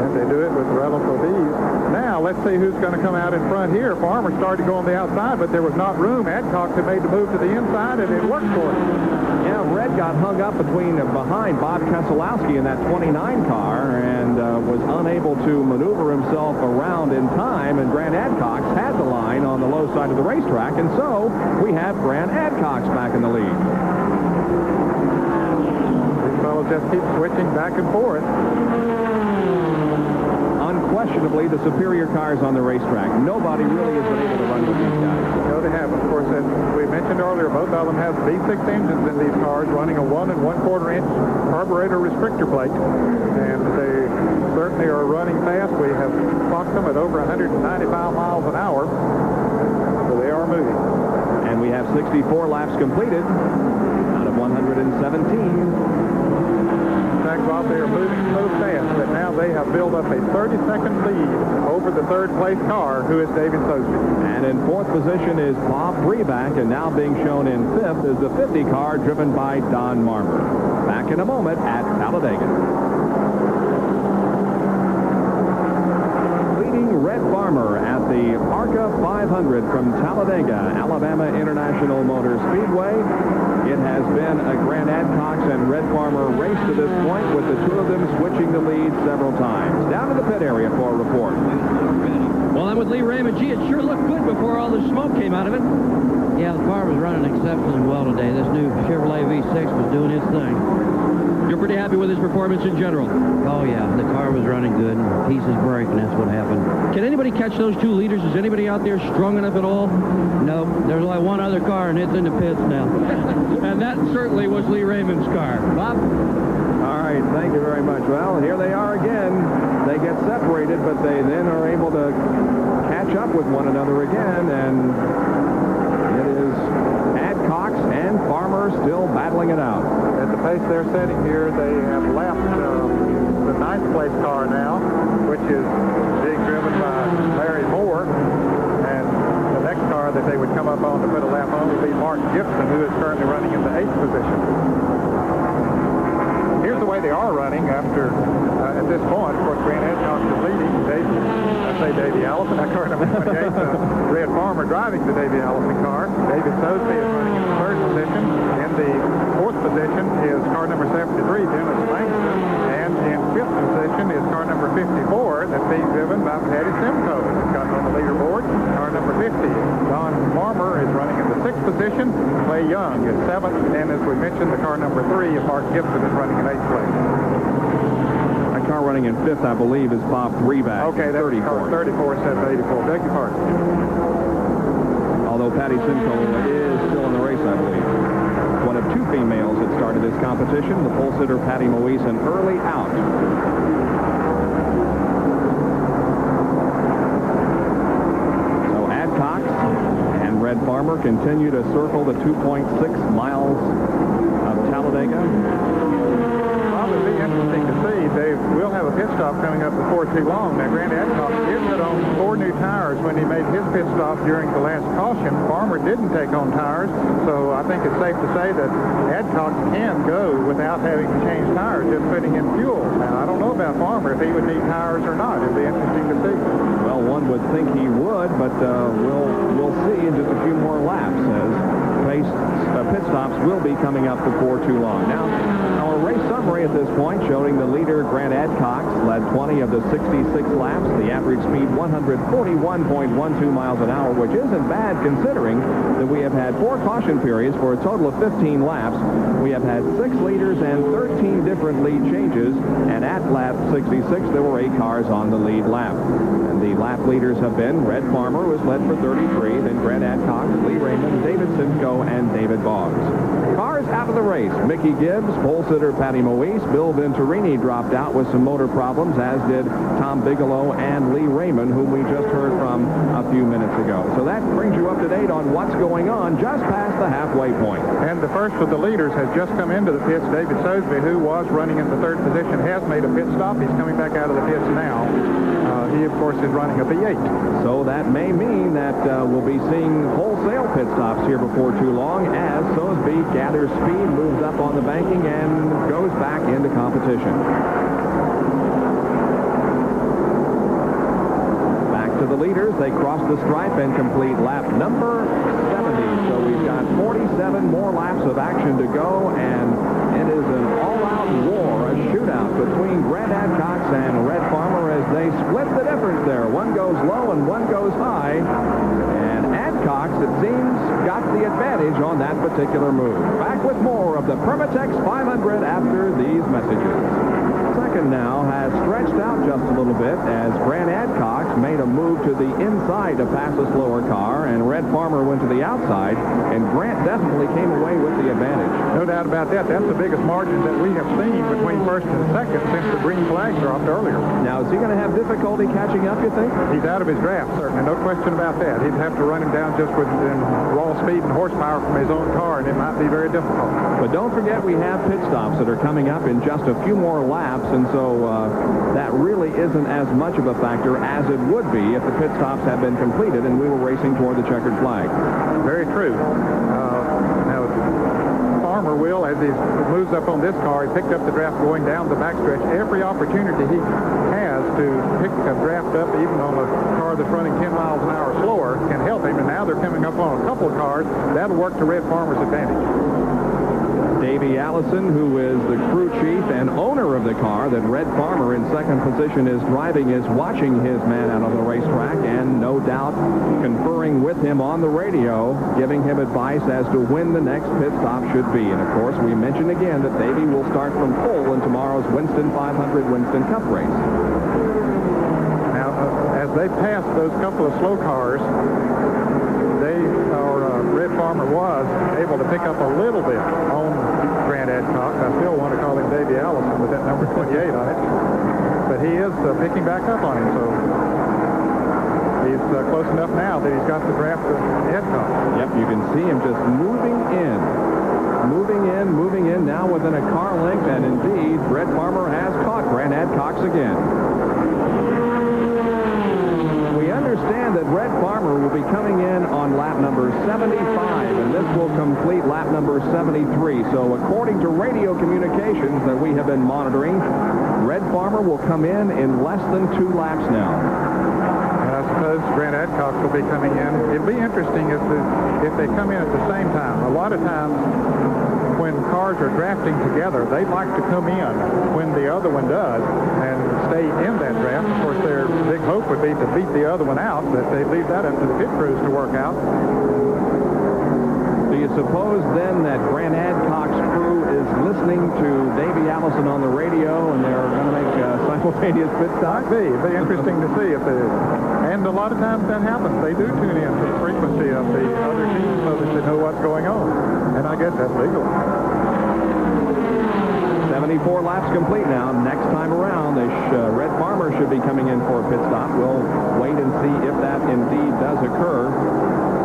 And they do it with relative ease. Now, let's see who's going to come out in front here. Farmer started to go on the outside, but there was not room. Adcox had made the move to the inside, and it worked for him. Yeah, Red got hung up behind Bob Keselowski in that 29 car, and was unable to maneuver himself around in time, and Grant Adcox had the line on the low side of the racetrack, and so we have Grant Adcox back in the lead. These fellows just keep switching back and forth. Unquestionably, the superior cars on the racetrack. Nobody really has been able to run with these guys. No, they haven't. Of course, as we mentioned earlier, both of them have V6 engines in these cars, running a 1 1/4 inch carburetor restrictor plate, and they certainly are running fast. We have clocked them at over 195 miles an hour, so they are moving. And we have 64 laps completed out of 117. In fact, Bob, they are moving so fast that now they have built up a 30-second lead over the third-place car, who is David Sosby. And in fourth position is Bob Breback, and now being shown in fifth is the 50 car driven by Don Marmer. Back in a moment at Talladega. Leading Red Farmer at the ARCA 500 from Talladega, Alabama International Motor Speedway. It has been a Grant Adcox and Red Farmer race to this point, with the two of them switching the lead several times. Down to the pit area for a report. Well, I'm with Lee Raymond. Gee, it sure looked good before all the smoke came out of it. Yeah, the car was running exceptionally well today. This new Chevrolet V6 was doing its thing. You're pretty happy with his performance in general? Oh, yeah. The car was running good. Pieces break, and that's what happened. Can anybody catch those two leaders? Is anybody out there strong enough at all? No, there's only one other car, and it's in the pits now. And that certainly was Lee Raymond's car. Bob? All right, thank you very much. Well, here they are again. They get separated, but they then are able to catch up with one another again, and it is Adcox and Farmer still battling it out. At the pace they're setting here, they have lapped the 9th place car now, which is being driven by Larry Moore, and the next car that they would come up on to put a lap on would be Mark Gibson, who is currently running in the 8th position. Here's the way they are running after, at this point, of course, Grant Adcox is leading. Davey Allison, that car number 28, Red Farmer driving the Davey Allison car. David Sosby is running in the 3rd position. In the 4th position is car number 73, Dennis Langston. And in 5th position is car number 54, that's being driven by Patty Simcoe, who's gotten on the leaderboard. Car number 50, Don Marmer, is running in the 6th position. Clay Young is 7th. And as we mentioned, the car number 3, Mark Gibson, is running in 8th place. Car running in 5th, I believe, is Bob Breback. Okay, that's 34. 34 instead of 84. Beg your pardon. Although Patty Simcoe is still in the race, I believe. One of two females that started this competition, the pole sitter Patty Moise, an early out. Farmer continue to circle the 2.6 miles of Talladega? Probably be interesting to see. We'll have a pit stop coming up before too long. Now, Grant Adcock did put on 4 new tires when he made his pit stop during the last caution. Farmer didn't take on tires, so I think it's safe to say that Adcock can go without having to change tires, just putting in fuel. Now, I don't know about Farmer, if he would need tires or not. It'd be interesting to see. Well, one would think he would, but we'll see in just a few more laps as pit stops will be coming up before too long. Now, our race summary at this point showing the leader, Grant Adcock, led 20 of the 66 laps. The average speed, 141.12 miles an hour, which isn't bad considering that we have had 4 caution periods for a total of 15 laps. We have had 6 leaders and 13 different lead changes, and at lap 66, there were 8 cars on the lead lap. And the lap leaders have been Red Farmer, who was led for 33, then Grant Adcock, Lee Raymond, David Simcoe, and David Boggs. Cars out of the race. Mickey Gibbs, pole sitter Patty Moise, Bill Venturini dropped out with some motor problems, as did Tom Bigelow and Lee Raymond, whom we just heard from a few minutes ago. So that brings you up to date on what's going on just past the halfway point. And the first of the leaders has just come into the pits. David Sosby, who was running in the 3rd position, has made a pit stop. He's coming back out of the pits now. He, of course, is running a V8. So that may mean that we'll be seeing wholesale pit stops here before too long, as Sosby gathers speed, moves up on the banking, and goes back into competition. Back to the leaders. They cross the stripe and complete lap number 70. So we've got 47 more laps of action to go, and it is an all-out war, a shootout between Grant Adcock and Red Farmer as they split the difference there. One goes low and one goes high. And Adcock, it seems, got the advantage on that particular move. Back with more of the Permatex 500 after these messages. Second now has stretched out just a little bit as Grant Adcock made a move to the inside to pass a slower car, and Red Farmer went to the outside, and Grant definitely came away with the advantage. No doubt about that. That's the biggest margin that we have seen between first and second since the green flag dropped earlier. Now, is he going to have difficulty catching up, you think? He's out of his draft, certainly. No question about that. He'd have to run him down just with raw speed and horsepower from his own car, and it might be very difficult. But don't forget, we have pit stops that are coming up in just a few more laps, and so that really isn't as much of a factor as it would be if the pit stops had been completed and we were racing toward the checkered flag. Very true. Now, Farmer will, as he moves up on this car, he picked up the draft going down the backstretch. Every opportunity he has to pick a draft up, even on a car that's running 10 miles an hour slower, can help him. And now they're coming up on a couple of cars. That'll work to Red Farmer's advantage. Davey Allison, who is the crew chief and owner of the car that Red Farmer in second position is driving, is watching his man out on the racetrack and no doubt conferring with him on the radio, giving him advice as to when the next pit stop should be. And of course, we mentioned again that Davey will start from pole in tomorrow's Winston 500 Winston Cup race. Now, as they pass those couple of slow cars, Red Farmer was able to pick up a little bit on Grant Adcock. I still want to call him Davey Allison with that number 28 on it. But he is picking back up on him, so he's close enough now that he's got the draft of Adcock. Yep, you can see him just moving in, now within a car length, and indeed, Red Farmer has caught Grant Adcock again. We understand that Red Farmer will be coming in on lap number 75, and this will complete lap number 73. So according to radio communications that we have been monitoring, Red Farmer will come in less than 2 laps now. And I suppose Grant Adcock will be coming in. It'll be interesting if they come in at the same time. A lot of times when cars are drafting together, they like to come in when the other one does and stay in that draft. Of course, their big hope would be to beat the other one out, but they leave that up to the pit crews to work out. Do you suppose then that Grant Adcock's crew is listening to Davey Allison on the radio and they're going to make simultaneous pit stops? It'd be interesting to see if and a lot of times that happens. They do tune in to the frequency of the other teams so that they know what's going on. And I guess that's legal. 74 laps complete now. Next time around, Red Farmer should be coming in for a pit stop. We'll wait and see if that indeed does occur.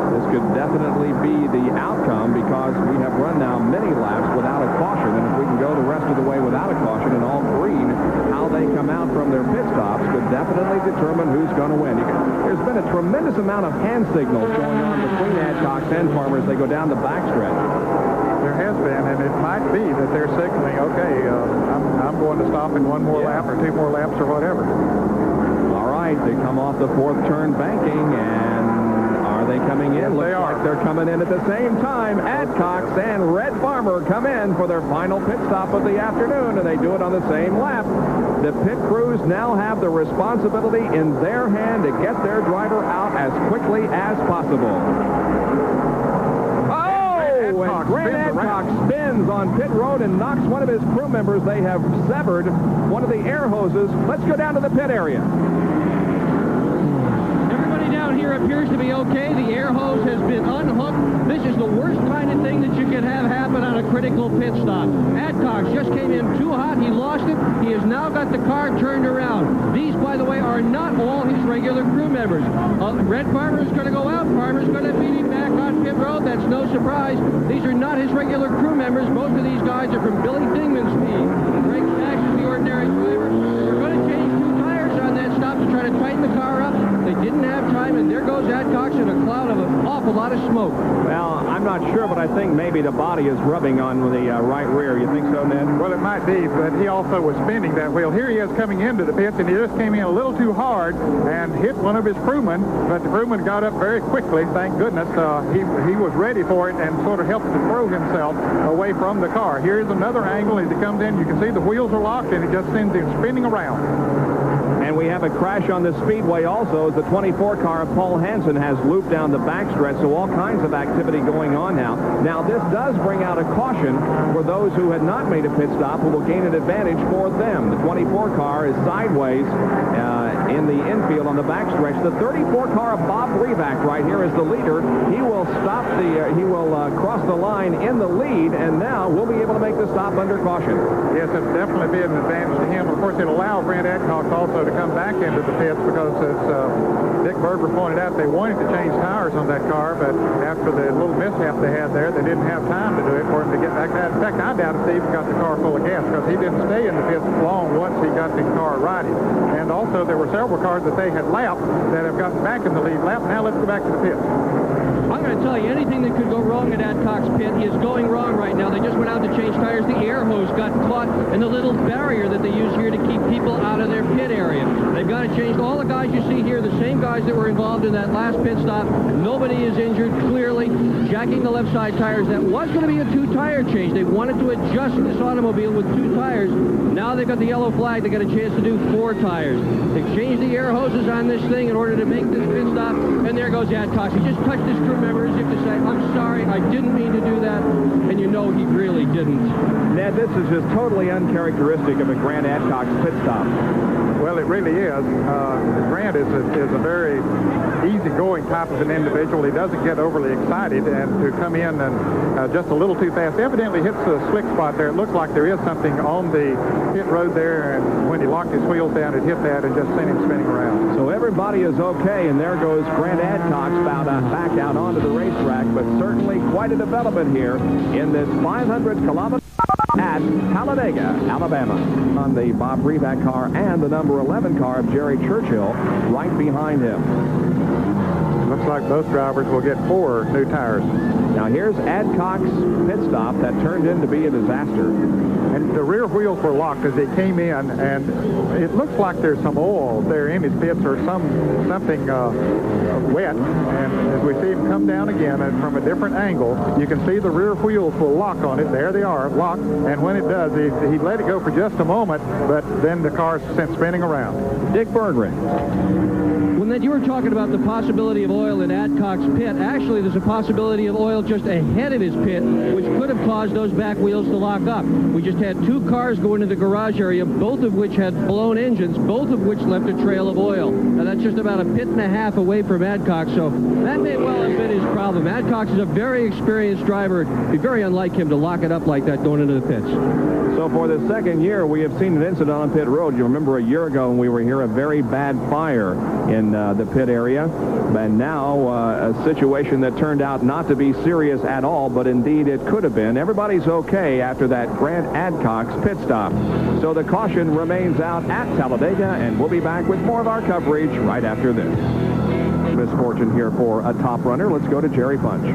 This could definitely be the outcome because we have run now many laps without a caution, and if we can go the rest of the way without a caution and all green, how they come out from their pit stops could definitely determine who's going to win. There's been a tremendous amount of hand signals going on between Adcox and Farmer as they go down the backstretch. There has been, and it might be that they're signaling, okay, I'm going to stop in one more lap or two more laps or whatever. All right, they come off the fourth turn banking, and are they coming in? Yes, Looks they are. like they're coming in at the same time. Adcox and Red Farmer come in for their final pit stop of the afternoon, and they do it on the same lap. The pit crews now have the responsibility in their hand to get their driver out as quickly as possible. And Grant Adcox spins on pit road and knocks one of his crew members. They have severed one of the air hoses. Let's go down to the pit area. Everybody down here appears to be okay. The air hose has been unhooked. This is the worst kind of thing that you could have happen on a critical pit stop. Adcox just came in too hot. He lost it. He has now got the car turned around. These, by the way, are not all his regular crew members. Red Farmer is going to go out. Farmer's going to beat him back on pit road. That's no surprise. These are not his regular crew members. Most of these guys are from Billy Dingman's team. Greg Stash is the ordinary driver. They're going to change two tires on that stop to try to tighten the car up. They didn't have time, and there goes Adcox in a cloud of an awful lot of smoke. Well, I'm not sure, but I think maybe the body is rubbing on the right rear. You think so, Ned? Well, it might be, but he also was spinning that wheel. Here he is coming into the pits, and he just came in a little too hard and hit one of his crewmen, but the crewman got up very quickly, thank goodness. He was ready for it and sort of helped to throw himself away from the car. Here's another angle as he comes in. You can see the wheels are locked, and it just sends him spinning around. And we have a crash on the Speedway also as the 24 car of Paul Hansen has looped down the backstretch, so all kinds of activity going on now. Now, this does bring out a caution for those who had not made a pit stop who will gain an advantage for them. The 24 car is sideways in the infield on the backstretch. The 34 car of Bob Revac right here is the leader. He will stop he will cross the line in the lead, and now we'll be able to make the stop under caution. Yes, it'll definitely be an advantage to him. Of course, it'll allow Brent Adcox also to come back into the pits because, as Dick Berger pointed out, they wanted to change tires on that car, but after the little mishap they had there, they didn't have time to do it for him to get back there. In fact, I doubt if they even got the car full of gas because he didn't stay in the pits long once he got the car righted. And also, there were several cars that they had lapped that have gotten back in the lead lap. Now let's go back to the pits. I'm going to tell you, anything that could go wrong at Adcox pit is going wrong right now. They just went out to change tires. The air hose got caught in the little barrier that they use here to keep people out of their pit area. They've got to change all the guys you see here, the same guys that were involved in that last pit stop. Nobody is injured, clearly. Jacking the left side tires. That was going to be a two-tire change. They wanted to adjust this automobile with two tires. Now they've got the yellow flag. They got a chance to do four tires. They changed the air hoses on this thing in order to make this pit stop. And there goes Adcox. He just touched his crew member as if to say, I'm sorry, I didn't mean to do that. And you know he really didn't. Ned, this is just totally uncharacteristic of a Grant Adcox pit stop. Well, it really is. Grant is a very easygoing type of an individual. He doesn't get overly excited, and to come in and just a little too fast, evidently hits a slick spot there. It looks like there is something on the pit road there, and when he locked his wheels down, it hit that and just sent him spinning around. So everybody is okay, and there goes Grant Adcox back out onto the racetrack, but certainly quite a development here in this 500-kilometer at Talladega, Alabama. On the Bob Revac car and the number 11 car of Jerry Churchill right behind him. Looks like both drivers will get 4 new tires. Now here's Adcox's pit stop that turned in to be a disaster. And the rear wheels were locked as they came in, and it looks like there's some oil there in his pits or something wet. And as we see him come down again, and from a different angle, you can see the rear wheels will lock on it. There they are, locked. And when it does, he let it go for just a moment, but then the car's sent spinning around. Dick Berggren. When you were talking about the possibility of oil in Adcox pit, actually there's a possibility of oil just ahead of his pit, which could have caused those back wheels to lock up. We just had 2 cars go into the garage area, both of which had blown engines, both of which left a trail of oil. Now that's just about a pit and a half away from Adcox, so that may well have been his problem. Adcox is a very experienced driver. It'd be very unlike him to lock it up like that going into the pits. So for the second year, we have seen an incident on pit road. You remember a year ago when we were here, a very bad fire in the pit area. And now a situation that turned out not to be serious at all, but indeed it could have been. Everybody's okay after that Grant Adcock's pit stop. So the caution remains out at Talladega, and we'll be back with more of our coverage right after this. Misfortune here for a top runner. Let's go to Jerry Punch.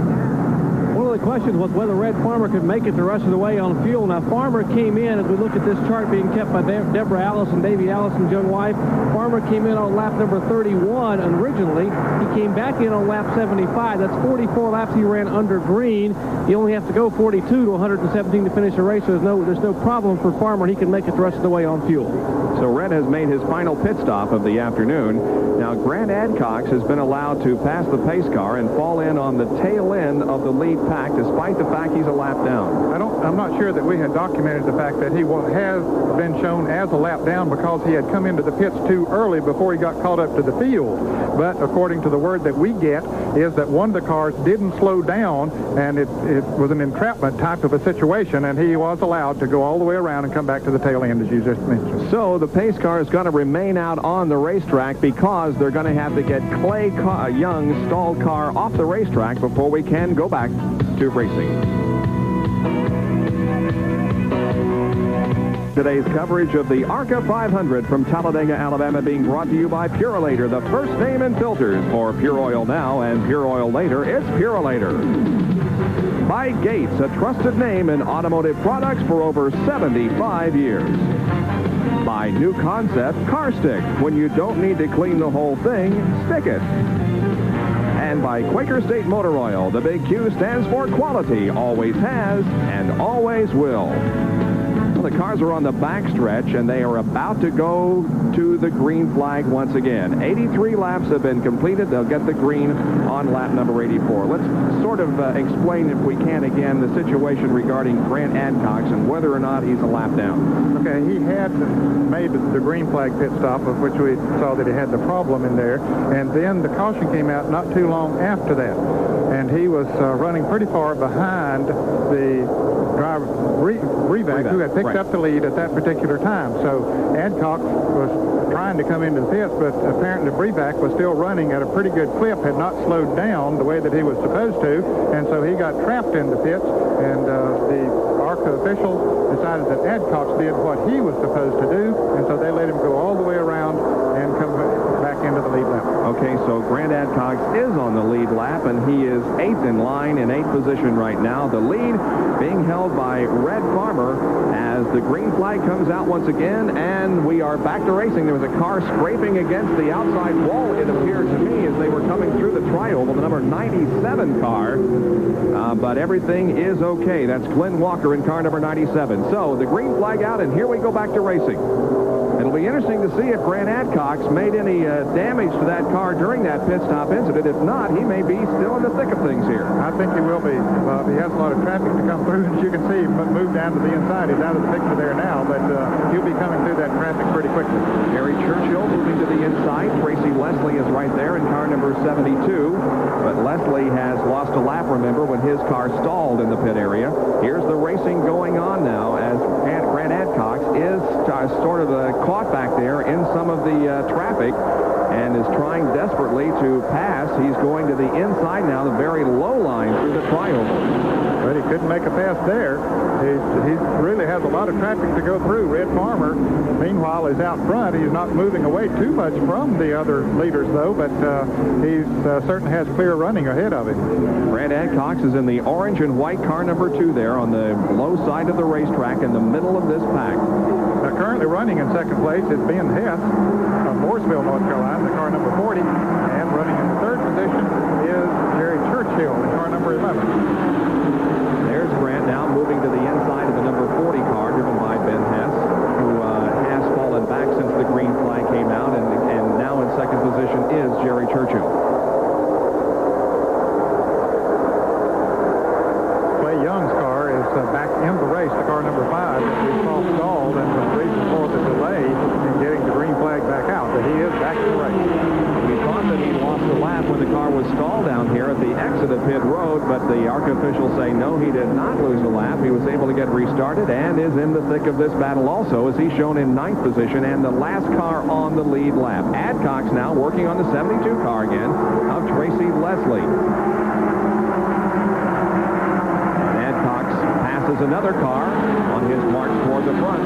One of the questions was whether Red Farmer could make it the rest of the way on fuel. Now, Farmer came in, as we look at this chart being kept by Deborah Allison, Davey Allison's young wife. Farmer came in on lap number 31 originally. He came back in on lap 75. That's 44 laps he ran under green. He only has to go 42 to 117 to finish the race, so there's no problem for Farmer. He can make it the rest of the way on fuel. So Red has made his final pit stop of the afternoon. Now, Grant Adcock has been allowed to pass the pace car and fall in on the tail end of the lead pack, despite the fact he's a lap down. I'm not sure that we had documented the fact that he has been shown as a lap down because he had come into the pits too early before he got caught up to the field. But according to the word that we get is that one of the cars didn't slow down, and it was an entrapment type of a situation, and he was allowed to go all the way around and come back to the tail end, as you just mentioned. So the pace car is going to remain out on the racetrack because they're going to have to get Clay Young's stalled car off the racetrack before we can go back to racing. Today's coverage of the ARCA 500 from Talladega, Alabama, being brought to you by Purolator, the first name in filters for Pure Oil now and Pure Oil later. It's Purolator. By Gates, a trusted name in automotive products for over 75 years. By New Concept Car Stick. When you don't need to clean the whole thing, stick it. And by Quaker State Motor Oil. The big Q stands for quality, always has, and always will. Well, the cars are on the backstretch, and they are about to go to the green flag once again. 83 laps have been completed. They'll get the green on lap number 84. Let's sort of explain, if we can again, the situation regarding Grant Adcock and whether or not he's a lap down. Okay, he had made the green flag pit stop, of which we saw that he had the problem in there, and then the caution came out not too long after that, and he was running pretty far behind the driver, Brevac, who had picked up the lead at that particular time. So Adcock was trying to come into the pits, but apparently Brevac was still running at a pretty good clip, had not slowed down the way that he was supposed to, and so he got trapped in the pits, and the ARCA official decided that Adcock did what he was supposed to do, and so they let him go all the way around and come back into the lead lap. Okay, so Grant Adcock is on the lead lap, and he is 8th in line, in 8th position right now. The lead being held by Red Farmer as the green flag comes out once again, and we are back to racing. There was a car scraping against the outside wall, it appeared to me, as they were coming through the tri-oval, the number 97 car, but everything is okay. That's Glenn Walker in car number 97. So the green flag out, and here we go back to racing. It'll be interesting to see if Grant Adcock's made any damage to that car during that pit stop incident. If not, he may be still in the thick of things here. I think he will be. He has a lot of traffic to come through, as you can see, but move down to the inside. He's out of the picture there now, but he'll be coming through that traffic pretty quickly. Jerry Churchill moving to the inside. Tracy Leslie is right there in car number 72, but Leslie has lost a lap, remember, when his car stalled in the pit area. Here's the racing going on now as Grant Adcock is sort of caught back there in some of the traffic and is trying desperately to pass. He's going to the inside now, the very low line through the tri-oval. But he couldn't make a pass there. He really has a lot of traffic to go through. Red Farmer, meanwhile, is out front. He's not moving away too much from the other leaders, though, but he certainly has clear running ahead of him. Grant Adcock is in the orange and white car number 2 there on the low side of the racetrack in the middle of this pack. Now, currently running in second place is Ben Hess of Mooresville, North Carolina, the car number 40, and running in the third position is Jerry Churchill, the car number 11. There's Grant now moving to the inside of the number 40 car, driven by Ben Hess, who has fallen back since the green flag came out, and now in second position is Jerry Churchill. Clay Young's car is back in the race, the car number 5, that we saw stalled, and the reason for the delay in getting the green flag back out, but he is back in the race. We thought that he lost the lap when the car was stalled down here at the exit the pit road, but the ARCA officials say no, he did not lose a lap. He was able to get restarted and is in the thick of this battle also, as he's shown in 9th position and the last car on the lead lap. Adcox now working on the 72 car again of Tracy Leslie. And Adcox passes another car on his march toward the front.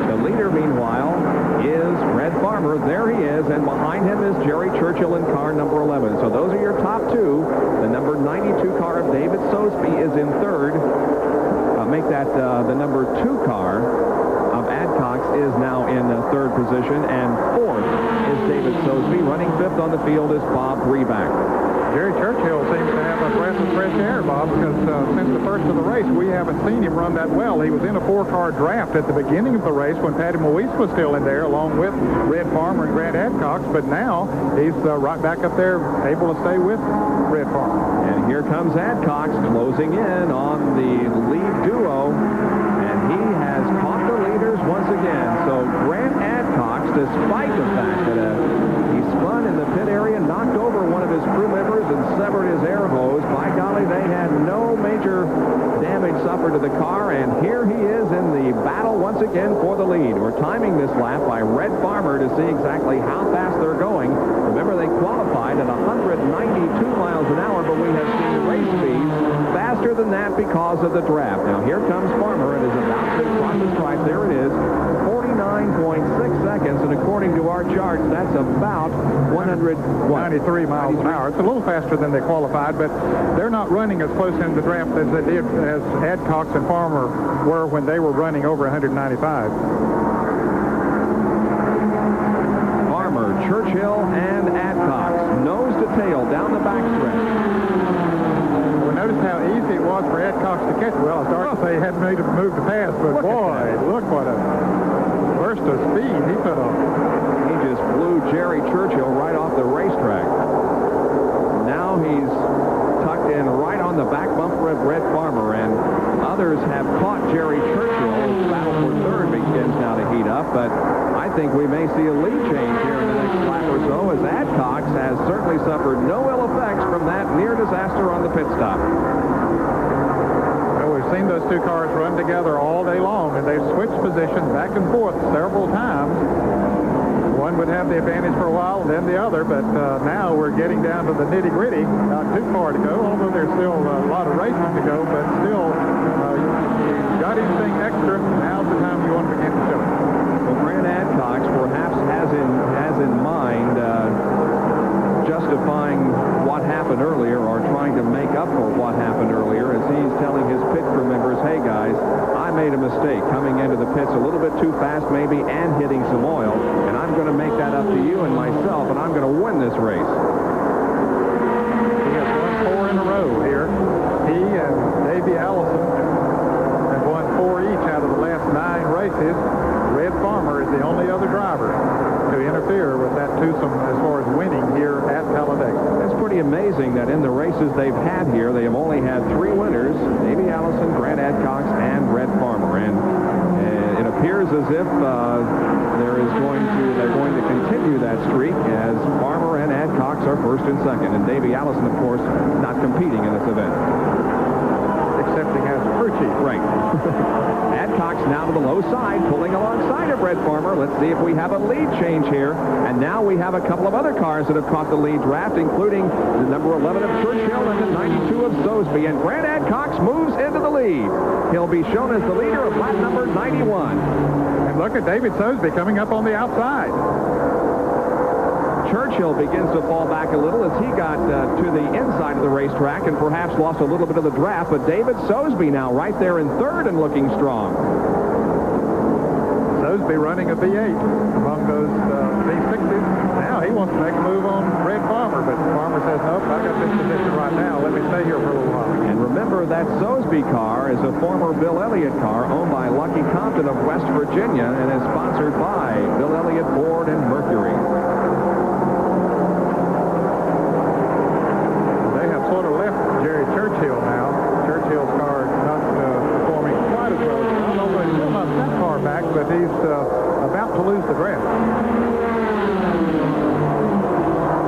The leader, meanwhile, is Red Farmer. There he is, and behind him is Jerry Churchill in car number 11. So those are your top two. The number 92 car of David Sosby is in third. Make that the number 2 car of Adcox is now in third position, and fourth is David Sosby. Running fifth on the field is Bob Reback. Jerry Churchill seems to have a breath of fresh air, Bob, because since the first of the race, we haven't seen him run that well. He was in a 4-car draft at the beginning of the race when Patty Moise was still in there, along with Red Farmer and Grant Adcox, but now he's right back up there, able to stay with Red Farmer. And here comes Adcox closing in on the lead duo, and he has caught the leaders once again. So Grant Adcox, despite the fact that he spun in the pit area, knocked over one of his crew members and severed his air hose. By golly, they had no major damage suffered to the car, and here he is in the battle once again for the lead. We're timing this lap by Red Farmer to see exactly how fast they're going. Remember, they qualified at 192 miles an hour, but we have seen race speeds faster than that because of the draft. Now here comes Farmer and is about to cross the stripe. There it is, 49.6 seconds, and according to our charts, that's about 93 miles an hour. It's a little faster than they qualified, but they're not running as close in the draft as they did, as Adcox and Farmer were when they were running over 195. Farmer, Churchill, and Adcox, nose to tail down the backstretch. Well, notice how easy it was for Adcox to catch. Well, it's hard to say he hadn't made a move to pass, but boy, look what a burst of speed he put on. He just blew Jerry Churchill right off the racetrack. Now he's tucked in right on the back bumper of Red Farmer, and others have caught Jerry Churchill. The battle for third begins now to heat up, but I think we may see a lead change here in the next lap or so, as Adcox has certainly suffered no ill effects from that near disaster on the pit stop. Well, we've seen those two cars run together all day long, and they've switched positions back and forth several times. One would have the advantage for a while, then the other, but now we're getting down to the nitty-gritty. Not too far to go, although there's still a lot of racing to go, but still, you got anything extra, now's the time you want to begin to show it. Well, Grant Adcox perhaps has in mind justifying what happened earlier, or trying to make up for what happened earlier, as he's telling his pit crew members, hey guys, I made a mistake coming into the pits a little bit too fast maybe and hitting some oil, and I'm going to make that up to you and myself, and I'm going to win this race. He has won 4 in a row here. He and Davey Allison have won 4 each out of the last 9 races. Red Farmer is the only other driver to interfere with that twosome as far as winning here at Talladega. It's pretty amazing that in the races they've had here, they have only had 3 winners: Davey Allison, Grant Adcox, and Red Farmer. And it appears as if they're going to continue that streak, as Farmer and Adcox are first and second, and Davey Allison, of course, not competing in this event. Excepting as a crew chief. Right. Adcox now to the low side, pulling alongside of Red Farmer. Let's see if we have a lead change here. And now we have a couple of other cars that have caught the lead draft, including the number 11 of Churchill and the 92 of Sosby. And Grant Adcox moves into the lead. He'll be shown as the leader of lap number 91. And look at David Sosby coming up on the outside. Churchill begins to fall back a little as he got to the inside of the racetrack and perhaps lost a little bit of the draft, but David Sosby now right there in third and looking strong. Sosby running a V8 among those V60s. Now he wants to make a move on Red Farmer, but Farmer says, nope, I got this position right now. Let me stay here for a little while. And remember, that Sosby car is a former Bill Elliott car owned by Lucky Compton of West Virginia and is sponsored by Bill Elliott Ford and Mercury. Sort of left Jerry Churchill now. Churchill's car not performing quite as well. I don't know if he's still not that far back, but he's about to lose the draft.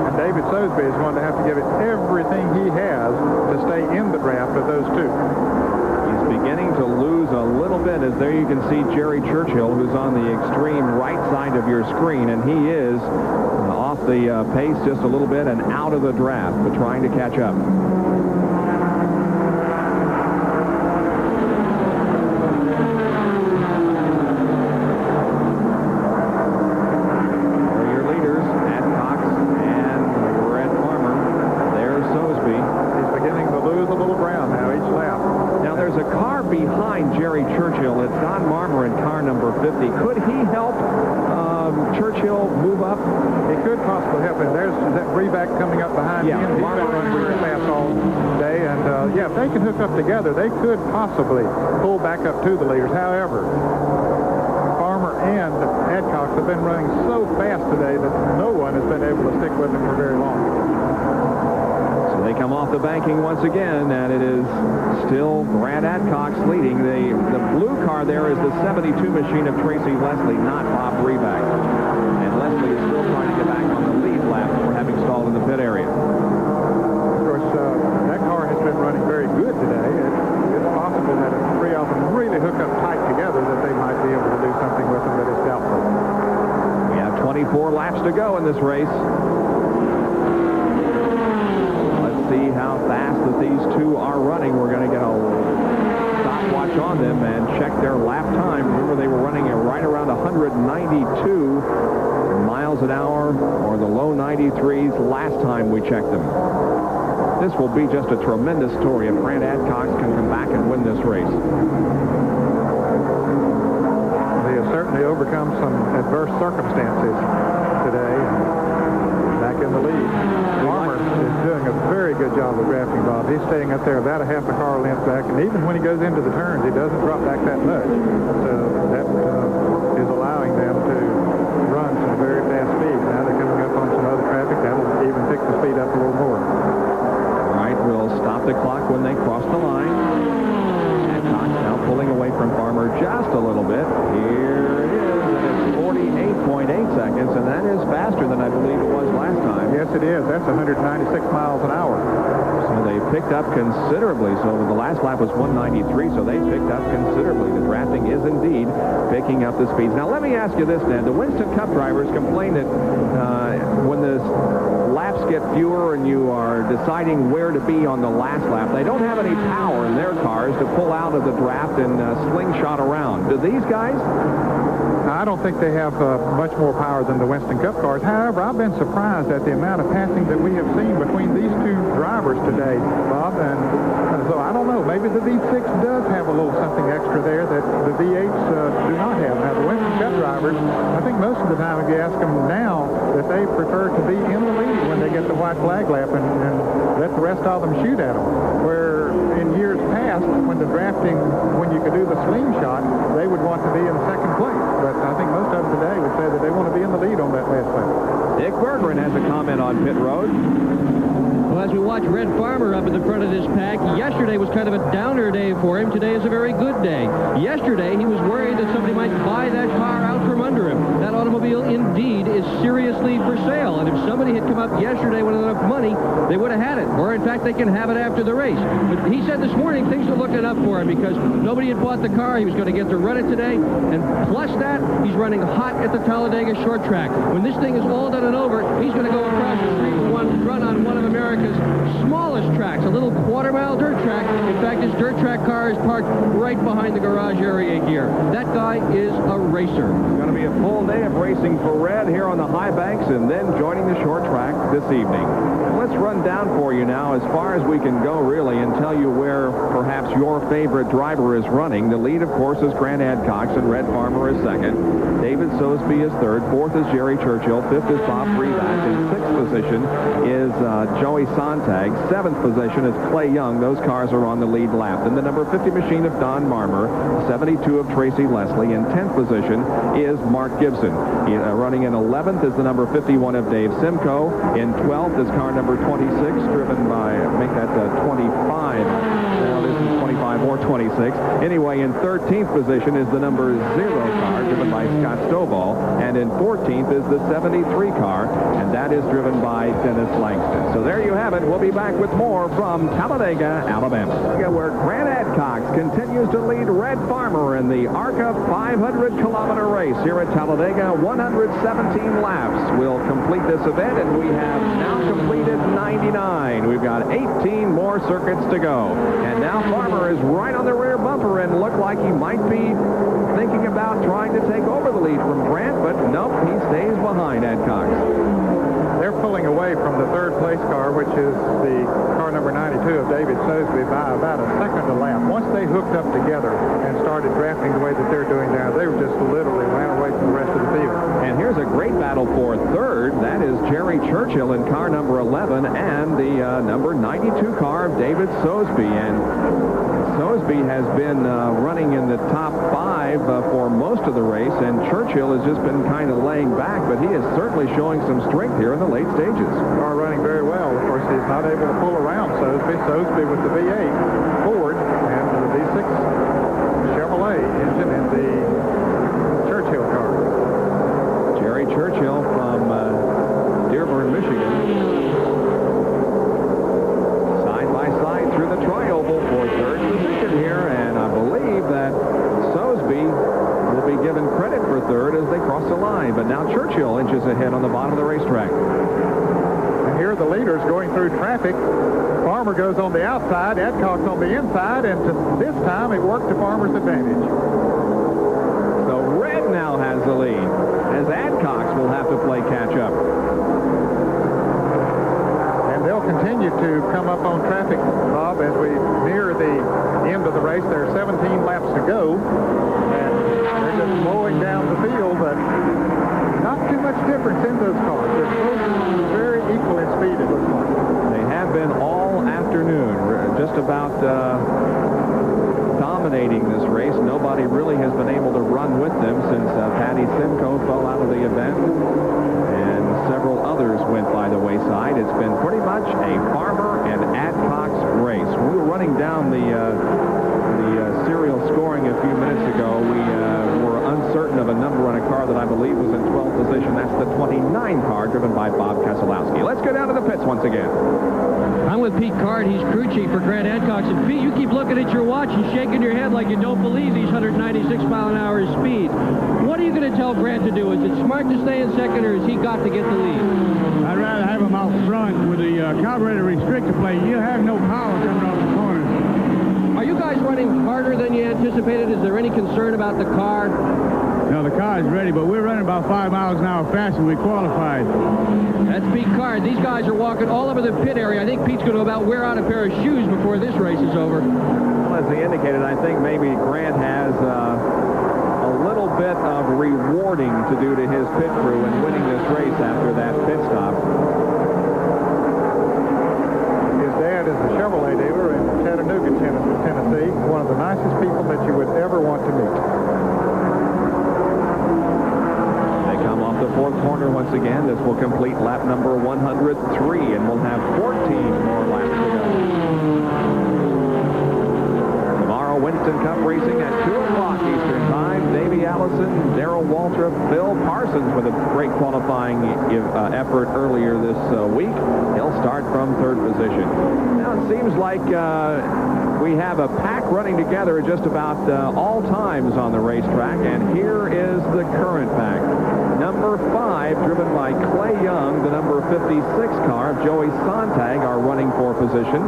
And David Sosby is going to have to give it everything he has to stay in the draft of those two. He's beginning to lose a little bit, as there you can see Jerry Churchill, who's on the extreme right side of your screen, and he is off the pace just a little bit and out of the draft, but trying to catch up. Could he help Churchill move up? He could possibly help him. There's that Breback coming up behind him. He's been running very fast all day. And, yeah, if they can hook up together, they could possibly pull back up to the leaders. However, Farmer and Adcox have been running so fast today that no one has been able to stick with them for very long. They come off the banking once again, and it is still Brad Adcox leading. The blue car there is the 72 machine of Tracy Leslie, not Bob Breback. And Leslie is still trying to get back on the lead lap for having stalled in the pit area. Of course, that car has been running very good today. It's possible that if the three of them really hook up tight together, that they might be able to do something with them, but it's doubtful. We have 24 laps to go in this race. See how fast that these two are running. We're going to get a stopwatch on them and check their lap time. Remember, they were running at right around 192 miles an hour, or the low 93s last time we checked them. This will be just a tremendous story if Brad Adcox can come back and win this race. They have certainly overcome some adverse circumstances today. Back in the lead. Farmer is doing a very good job of drafting, Bob. He's staying up there about a half a car length back, and even when he goes into the turns, he doesn't drop back that much. So that is allowing them to run some very fast speeds. Now they're coming up on some other traffic. That'll even pick the speed up a little more. All right, we'll stop the clock when they cross the line. Adcox now pulling away from Farmer just a little bit. Here it is, and it's 48.8 seconds, and that is faster than I believe it was last time. Yes, it is. That's 196 miles an hour. So they picked up considerably. So the last lap was 193, so they picked up considerably. The drafting is indeed picking up the speeds. Now, let me ask you this, Ned. The Winston Cup drivers complain that when the laps get fewer and you are deciding where to be on the last lap, they don't have any power in their cars to pull out of the draft and slingshot around. Do these guys? I don't think they have much more power than the Winston Cup cars. However, I've been surprised at the amount of passing that we have seen between these two drivers today, Bob. And so I don't know. Maybe the V6 does have a little something extra there that the V8s do not have. Now, the Winston Cup drivers, I think most of the time if you ask them now that they prefer to be in the lead when they get the white flag lap and let the rest of them shoot at them. Where in years past, when the drafting, when you could do the slingshot, they would want to be in second place. But I think most of them today would say that they want to be in the lead on that last lap. Dick Bergeron has a comment on pit road. Well, as we watch Red Farmer up in the front of this pack, yesterday was kind of a downer day for him. Today is a very good day. Yesterday, he was worried that somebody might buy that car out from under him. That automobile, indeed, is seriously for sale. And if somebody had come up yesterday with enough money, they would have had it. Or, in fact, they can have it after the race. But he said this morning things are looking up for him because nobody had bought the car. He was going to get to run it today. And plus that, he's running hot at the Talladega short track. When this thing is all done and over, he's going to go across the street and run on one of America's smallest tracks, a little quarter-mile dirt track. In fact, his dirt track car is parked right behind the garage area here. That guy is a racer. It's going to be a full day of racing for Red here on the high banks and then joining the short track this evening. And let's run down for you now as far as we can go, really, and tell you where perhaps your favorite driver is running. The lead, of course, is Grant Adcox, and Red Farmer is second. David Sosby is third. Fourth is Jerry Churchill. Fifth is Bob Breback. In sixth position is Joey Sontag. Seventh position is Clay Young. Those cars are on the lead lap. Then the number 50 machine of Don Marmer, 72 of Tracy Leslie. In 10th position is Mark Gibson. Running in 11th is the number 51 of Dave Simcoe. In 12th is car number 26, driven by, make that 25. Now this is 25 or 26. Anyway, in 13th position is the number 0 car, driven by Scott Scott Stovall. And in 14th is the 73 car, and that is driven by Dennis Langston. So there you have it. We'll be back with more from Talladega, Alabama, where Grant Adcox continues to lead Red Farmer in the ARCA 500-kilometer race here at Talladega. 117 laps will complete this event, and we have now completed 99. We've got 18 more circuits to go. And now Farmer is right on the rear bumper and looked like he might be thinking about trying to take over the lead from Grant, but nope, he stays behind Adcox. They're pulling away from the third place car, which is the car number 92 of David Sosby, by about a second a lap. Once they hooked up together and started drafting the way that they're doing now, they just literally ran away from the rest of the field. And here's a great battle for third. That is Jerry Churchill in car number 11 and the number 92 car of David Sosby. And Sosby has been running in the top 5 for most of the race, and Churchill has just been kind of laying back, but he is certainly showing some strength here in the late stages. Car running very well. Of course, he's not able to pull around Sosby. Sosby with the V8 Ford and the V6 Chevrolet engine in the Churchill car. Jerry Churchill from Dearborn, Michigan. Side by side through the tri-oval for third position here, and I believe that Sosby will be given credit for third as they cross the line. But now Churchill inches ahead on the bottom of the racetrack. And here are the leaders going through traffic. Farmer goes on the outside, Adcox on the inside, and this time it worked to Farmer's advantage. So Red now has the lead, as Adcox will have to play catch-up. And they'll continue to come up on traffic, Bob, as we near the end of the race. There are 17 laps to go, and they're just mowing down the field, but not too much difference in those cars. They're both very equal in speed, it looks like. They have been all afternoon, just about dominating this race. Nobody really has been able to run with them since Patty Simcoe fell out of the event, and several others went by the wayside. It's been pretty much a Farmer and Adcox race. We were running down the serial scoring a few minutes ago. We were uncertain of a number on a car that I believe was in 12th position. That's the 29 car driven by Bob Keselowski. Let's go down to the pits once again. I'm with Pete Card. He's crew chief for Grant Adcox. And Pete, you keep looking at your watch and shaking your head like you don't believe these 196-mile-an-hour speed. What are you going to tell Grant to do? Is it smart to stay in second, or has he got to get the lead? I'd rather have him out front with the carburetor restrictor plate. You have no power coming off the corners. Are you guys running harder than you anticipated? Is there any concern about the car? No, the car is ready, but we're running about 5 miles an hour faster than we qualified. That's Pete Card. These guys are walking all over the pit area. I think Pete's going to about wear out a pair of shoes before this race is over. Well, as he indicated, I think maybe Grant has a little bit of rewarding to do to his pit crew in winning this race after that pit stop. His dad is a Chevrolet dealer in Chattanooga, Tennessee. One of the nicest people that you would ever want to meet. The fourth corner once again. This will complete lap number 103, and we'll have 14 more laps to go. Tomorrow, Winston Cup racing at 2 o'clock Eastern Time. Davey Allison, Darrell Waltrip, Bill Parsons with a great qualifying effort earlier this week. He'll start from third position. Now it seems like we have a pack running together at just about all times on the racetrack, and here is the current pack. Number 5, driven by Clay Young, the number 56 car of Joey Sontag are running for position.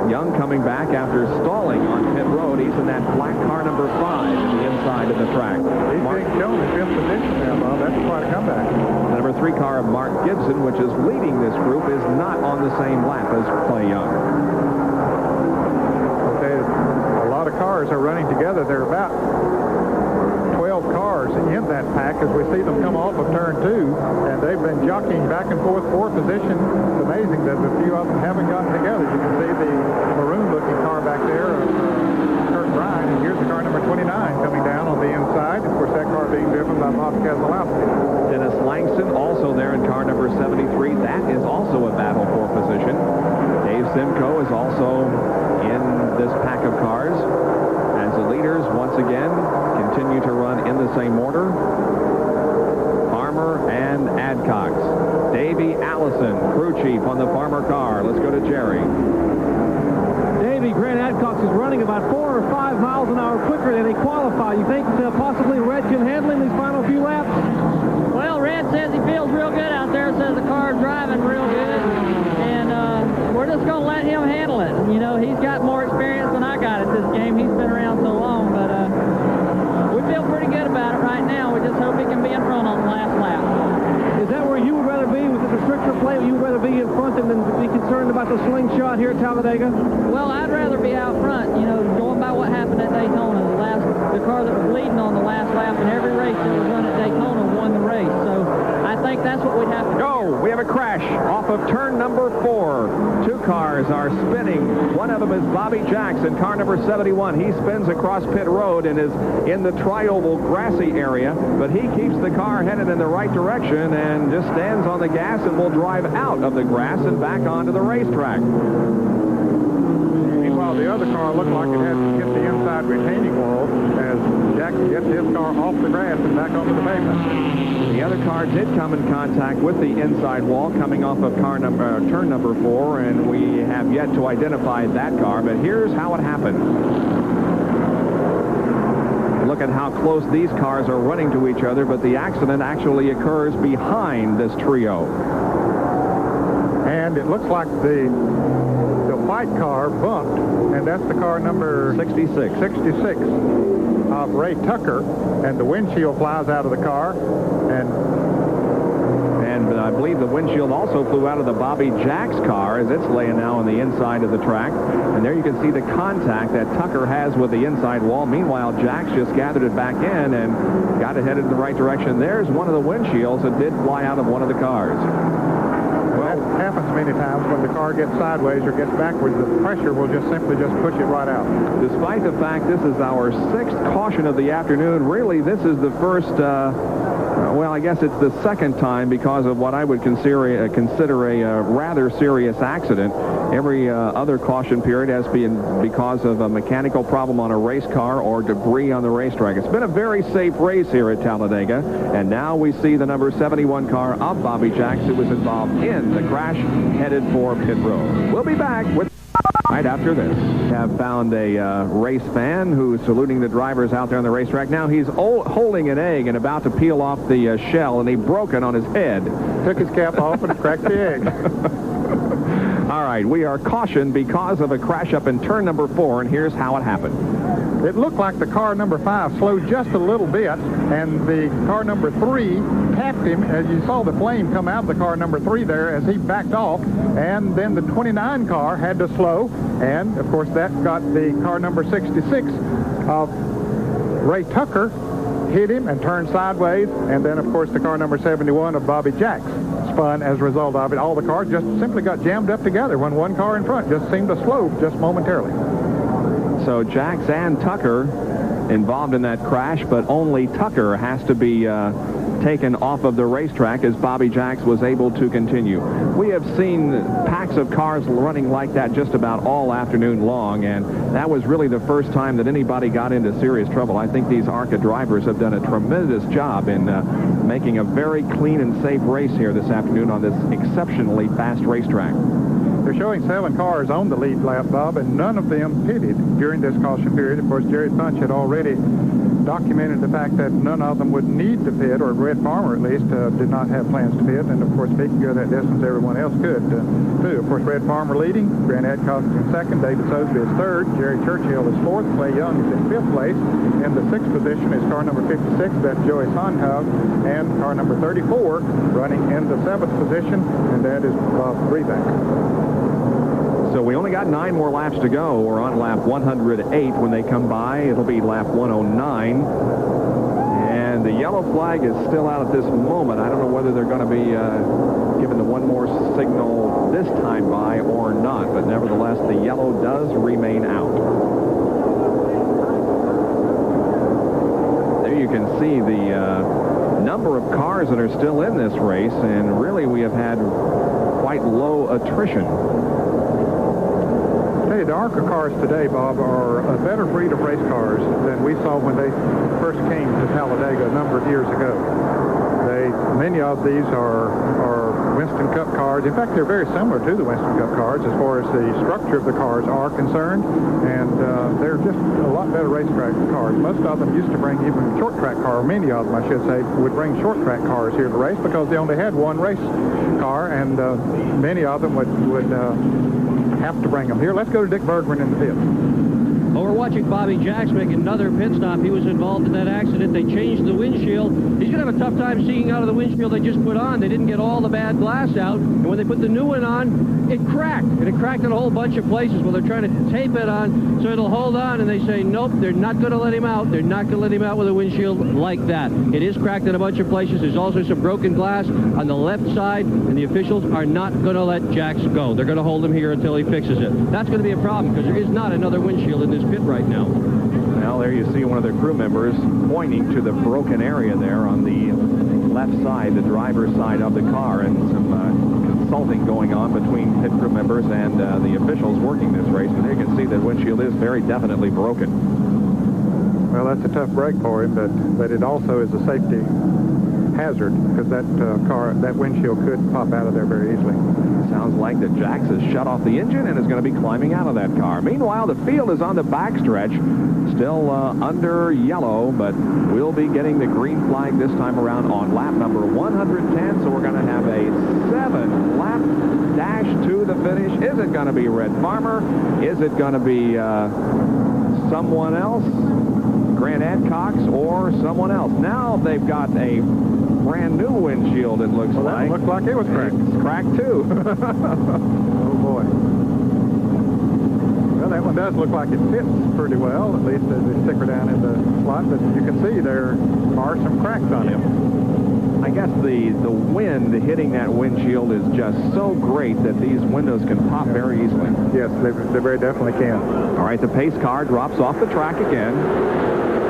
Young coming back after stalling on pit road. He's in that black car number 5 in the inside of the track. He's being shown in 5th position now, Bob. That's quite a comeback. The number 3 car of Mark Gibson, which is leading this group, is not on the same lap as Clay Young. Okay, a lot of cars are running together. There are about 12 cars in that pack as we see them come off of turn 2, and they've been jockeying back and forth for position. It's amazing that a few of them haven't gotten together. You can see the maroon-looking car back there of Kurt Bryan, and here's the car number 29 coming down on the inside. Of course, that car being driven by Bob Keselowski. Dennis Langston also there in car number 73. That is also a battle for position. Dave Simcoe is also in this pack of cars. As the leaders, one once again continue to run in the same order. Farmer and Adcox. Davey Allison, crew chief on the Farmer car. Let's go to Jerry. Davey, Grant Adcox is running about 4 or 5 miles an hour quicker than he qualified. You think possibly Red can handle him these final few laps? Well, Red says he feels real good out there, says the car's driving real good, and we're just going to let him handle it. You know, he's got more experience than I got at this game. He's been around so long, but we feel pretty good about it right now. We just hope he can be in front on the last lap. Is that where you would rather be with the restrictor plate? You would rather be in front than be concerned about the slingshot here at Talladega? Well, I'd rather be out front, you know, going by what happened at Daytona. The car that was leading on the last lap in every race that was run at Daytona won the race. So I think that's what we'd have to do. Oh, we have a crash off of turn number 4. 2 cars are spinning. One of them is Bobby Jacks in car number 71. He spins across pit road and is in the tri-oval grassy area, but he keeps the car headed in the right direction and just stands on the gas and will drive out of the grass and back onto the racetrack. Meanwhile, the other car looked like it had to hit the inside retaining wall as Jackson gets his car off the grass and back onto the pavement. The other car did come in contact with the inside wall coming off of turn number 4, and we have yet to identify that car, but here's how it happened. Look at how close these cars are running to each other, but the accident actually occurs behind this trio. And it looks like the white car bumped, and that's the car number 66 of Ray Tucker, and the windshield flies out of the car, and I believe the windshield also flew out of the Bobby Jacks car as it's laying now on the inside of the track. And there you can see the contact that Tucker has with the inside wall. Meanwhile, Jacks just gathered it back in and got it headed in the right direction. There's one of the windshields that did fly out of one of the cars. Well, that happens many times when the car gets sideways or gets backwards. The pressure will just simply push it right out. Despite the fact this is our 6th caution of the afternoon, really this is the first, well, I guess it's the 2nd time because of what I would consider a rather serious accident. Every other caution period has been because of a mechanical problem on a race car or debris on the racetrack. It's been a very safe race here at Talladega, and now we see the number 71 car of Bobby Jacks, who was involved in the crash, headed for pit road. We'll be back with right after this. We have found a race fan who's saluting the drivers out there on the racetrack. Now he's holding an egg and about to peel off the shell, and he broke it on his head. Took his cap off and cracked the egg. All right, we are cautioned because of a crash up in turn number 4, and here's how it happened. It looked like the car number 5 slowed just a little bit, and the car number 3 tapped him as you saw the flame come out of the car number 3 there as he backed off, and then the 29 car had to slow, and of course that got the car number 66 of Ray Tucker hit him and turned sideways, and then of course the car number 71 of Bobby Jacks spun as a result of it. All the cars just simply got jammed up together when one car in front just seemed to slow just momentarily. So Jacks and Tucker involved in that crash, but only Tucker has to be taken off of the racetrack as Bobby Jacks was able to continue. We have seen packs of cars running like that just about all afternoon long, and that was really the first time that anybody got into serious trouble. I think these ARCA drivers have done a tremendous job in making a very clean and safe race here this afternoon on this exceptionally fast racetrack. They're showing 7 cars on the lead lap, Bob, and none of them pitted during this caution period. Of course, Jerry Punch had already documented the fact that none of them would need to pit, or Red Farmer at least did not have plans to pit, and of course if he could go that distance, everyone else could too. Of course, Red Farmer leading, Grant Adcox in 2nd, David Sosby is 3rd, Jerry Churchill is 4th, Clay Young is in 5th place. In the 6th position is car number 56, that's Joey Sontag, and car number 34 running in the 7th position, and that is Bob Breback. So we only got 9 more laps to go. We're on lap 108 when they come by. It'll be lap 109. And the yellow flag is still out at this moment. I don't know whether they're going to be given the one more signal this time by or not. But nevertheless, the yellow does remain out. There you can see the number of cars that are still in this race. And really, we have had quite low attrition. Hey, the ARCA cars today, Bob, are a better breed of race cars than we saw when they first came to Talladega a number of years ago. Many of these are Winston Cup cars. In fact, they're very similar to the Winston Cup cars as far as the structure of the cars are concerned, and they're just a lot better racetrack cars. Most of them used to bring even short track car, many of them, I should say, would bring short track cars here to race because they only had one race car, and many of them would have to bring them here. Let's go to Dick Bergman in the pit. Well, we're watching Bobby Jacks make another pit stop. He was involved in that accident. They changed the windshield. He's going to have a tough time seeing out of the windshield they just put on. They didn't get all the bad glass out. And when they put the new one on, it cracked. And it cracked in a whole bunch of places. Well, they're trying to tape it on so it'll hold on. And they say, nope, they're not going to let him out. They're not going to let him out with a windshield like that. It is cracked in a bunch of places. There's also some broken glass on the left side. And the officials are not going to let Jacks go. They're going to hold him here until he fixes it. That's going to be a problem because there is not another windshield in this pit right now. Well, there you see one of the crew members pointing to the broken area there on the left side, the driver's side of the car, and some consulting going on between pit crew members and the officials working this race. But you can see that windshield is very definitely broken. Well, that's a tough break for him, but it also is a safety hazard because that windshield could pop out of there very easily. Sounds like that Jacks has shut off the engine and is going to be climbing out of that car. Meanwhile, the field is on the backstretch, still under yellow, but we'll be getting the green flag this time around on lap number 110, so we're going to have a 7-lap dash to the finish. Is it going to be Red Farmer? Is it going to be someone else? Grant Adcox or someone else? Now they've got a brand new windshield, it looks like. That looked like it was cracked. It's cracked, too. Oh, boy. Well, that one does look like it fits pretty well, at least as they stick her down in the slot, but you can see there are some cracks on it. I guess the wind hitting that windshield is just so great that these windows can pop very easily. Yes, they very definitely can. All right, the pace car drops off the track again.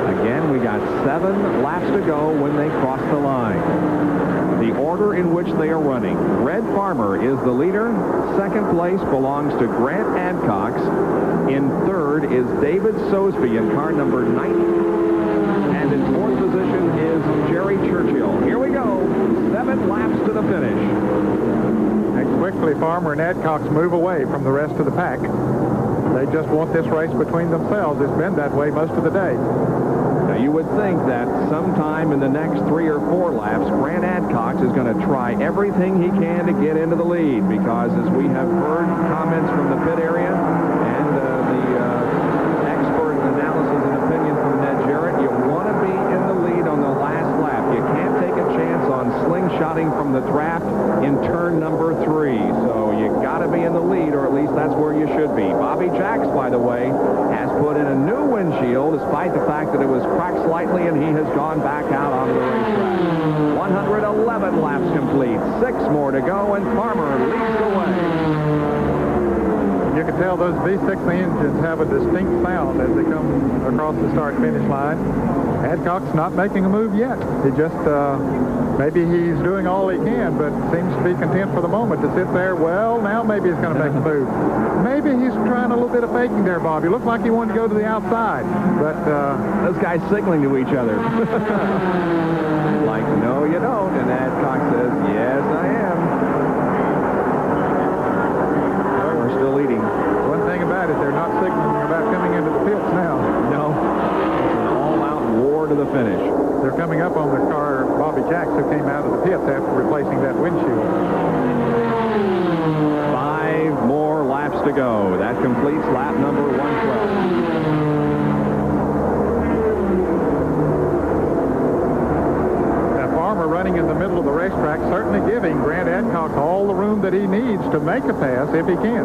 Again, we got 7 laps to go when they cross the line. The order in which they are running. Red Farmer is the leader. Second place belongs to Grant Adcox. In third is David Sosby in car number 90. And in fourth position is Jerry Churchill. Here we go. 7 laps to the finish. And quickly, Farmer and Adcox move away from the rest of the pack. They just want this race between themselves. It's been that way most of the day. Now, you would think that sometime in the next 3 or 4 laps, Grant Adcox is going to try everything he can to get into the lead because, as we have heard comments from the pit area and the expert analysis and opinion from Ned Jarrett, you want to be in the lead on the last lap. You can't take a chance on slingshotting from the draft in turn number 3. So you got to be in the lead, or at least that's where you should be. Bobby Jacks, by the way, has put in a new windshield despite the fact that it was cracked slightly, and he has gone back out onto the racetrack. 111 laps complete, 6 more to go, and Farmer leads the way. You can tell those V6 engines have a distinct sound as they come across the start-finish line. Adcock's not making a move yet. He just, maybe he's doing all he can, but seems to be content for the moment to sit there. Well, now maybe he's going to make a move. Maybe he's trying a little bit of faking there, Bob. He looked like he wanted to go to the outside, but... those guys signaling to each other. Like, no, you don't. And Adcock says, yes, I am. We're still leading. One thing about it, they're not signaling about coming into the pits now. No. It's an all-out war to the finish. They're coming up on the car, Bobby Jacks, who came out of the pits after replacing that windshield. 5 more laps to go. That completes lap number 112. Running in the middle of the racetrack, certainly giving Grant Adcock all the room that he needs to make a pass if he can.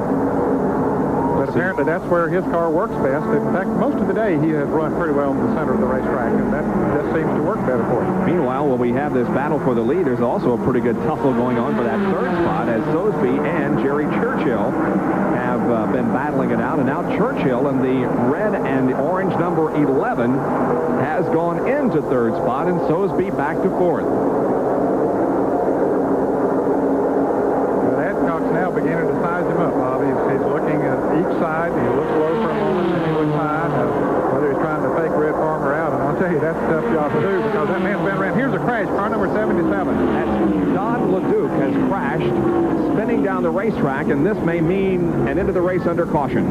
But apparently that's where his car works best. In fact, most of the day he has run pretty well in the center of the racetrack, and that just seems to work better for him. Meanwhile, when we have this battle for the lead, there's also a pretty good tussle going on for that third spot as Sosby and Jerry Churchill have been battling it out, and now Churchill in the red and orange number 11 has gone into third spot, and Sosby back to fourth. Adcock's now beginning to size him up, Bob. He's looking at each side, and he looked low for a moment, and he looked high. Whether he's trying to fake Red Farmer out, and I'll tell you, that's a tough job to do because that man's been around. Here's a crash, car number 77. That's Don LeDuc has crashed, spinning down the racetrack, and this may mean an end of the race under caution.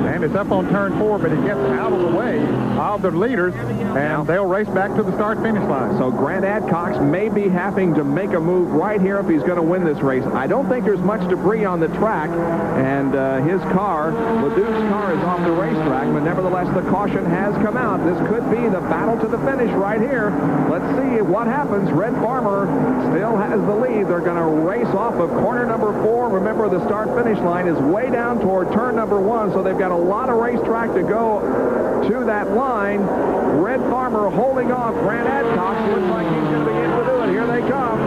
And it's up on turn 4, but he gets out of the way of the leaders, and they'll race back to the start-finish line. So Grant Adcox may be having to make a move right here if he's going to win this race. I don't think there's much debris on the track, and his car, LeDuc's car, is off the racetrack, but nevertheless, the caution has come out. This could be the battle to the finish right here. Let's see what happens. Red Farmer still has the lead. They're going to race off of corner number 4. Remember, the start-finish line is way down toward turn number 1, so they've got a lot of racetrack to go to that line. Red Farmer holding off Grant Adcox. Looks like he's going to be able to do it. Here they come.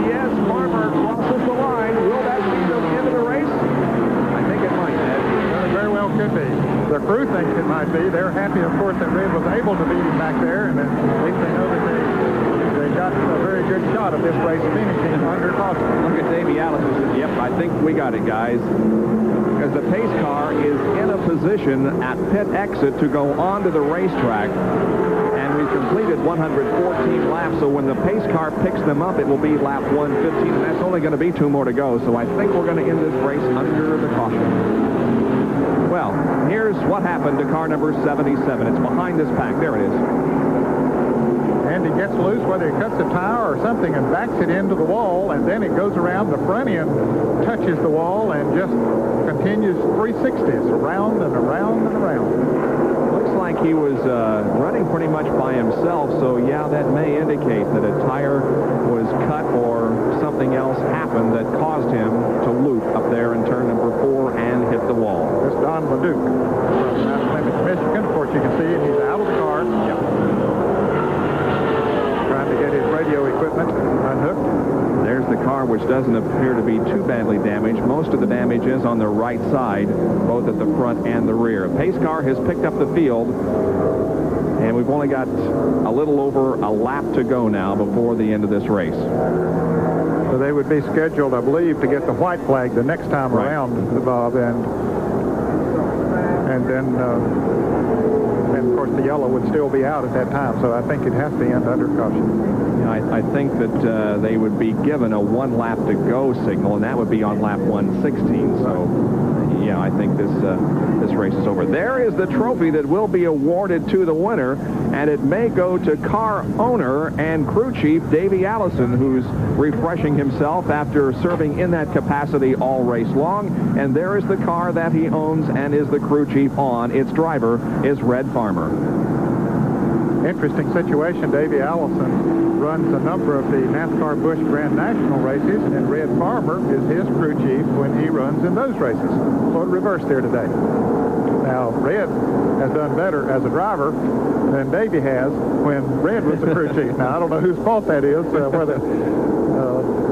Yes, Farmer crosses the line. Will that be the end of the race? I think it might, Ed. Well, it very well could be. The crew thinks it might be. They're happy, of course, that Red was able to beat him back there, and at least they know that they got a very good shot of this race finishing under caution. Look at Davey Allison. Says, yep, I think we got it, guys. Because the pace car is in a position at pit exit to go onto the racetrack. And we've completed 114 laps, so when the pace car picks them up, it will be lap 115, and that's only going to be 2 more to go. So I think we're going to end this race under the caution. Well, here's what happened to car number 77. It's behind this pack. There it is. And he gets loose, whether he cuts a tire or something, and backs it into the wall, and then it goes around the front end, touches the wall, and just continues 360s around and around and around. Looks like he was running pretty much by himself, so yeah, that may indicate that a tire was cut or something else happened that caused him to loop up there in turn number 4 and hit the wall. This is Don LeDuc from Mount Clemens, Michigan. Of course, you can see him. He's out of the car. Yep. Trying to get his radio equipment unhooked. There's the car, which doesn't appear to be too badly damaged. Most of the damage is on the right side, both at the front and the rear. Pace car has picked up the field, and we've only got a little over a lap to go now before the end of this race. So they would be scheduled, I believe, to get the white flag the next time around, Bob, and then of course the yellow would still be out at that time. So I think it has to end under caution. Yeah, I think that they would be given a 1 lap to go signal, and that would be on lap 116. So yeah, I think this race is over. There is the trophy that will be awarded to the winner, and it may go to car owner and crew chief Davey Allison, who's refreshing himself after serving in that capacity all race long. And there is the car that he owns and is the crew chief on. Its driver is Red Farmer. Interesting situation. Davey Allison runs a number of the NASCAR Busch Grand National races, and Red Farmer is his crew chief when he runs in those races. So it reversed here today. Now, Red has done better as a driver than Davey has when Red was the crew chief. Now, I don't know whose fault that is, whether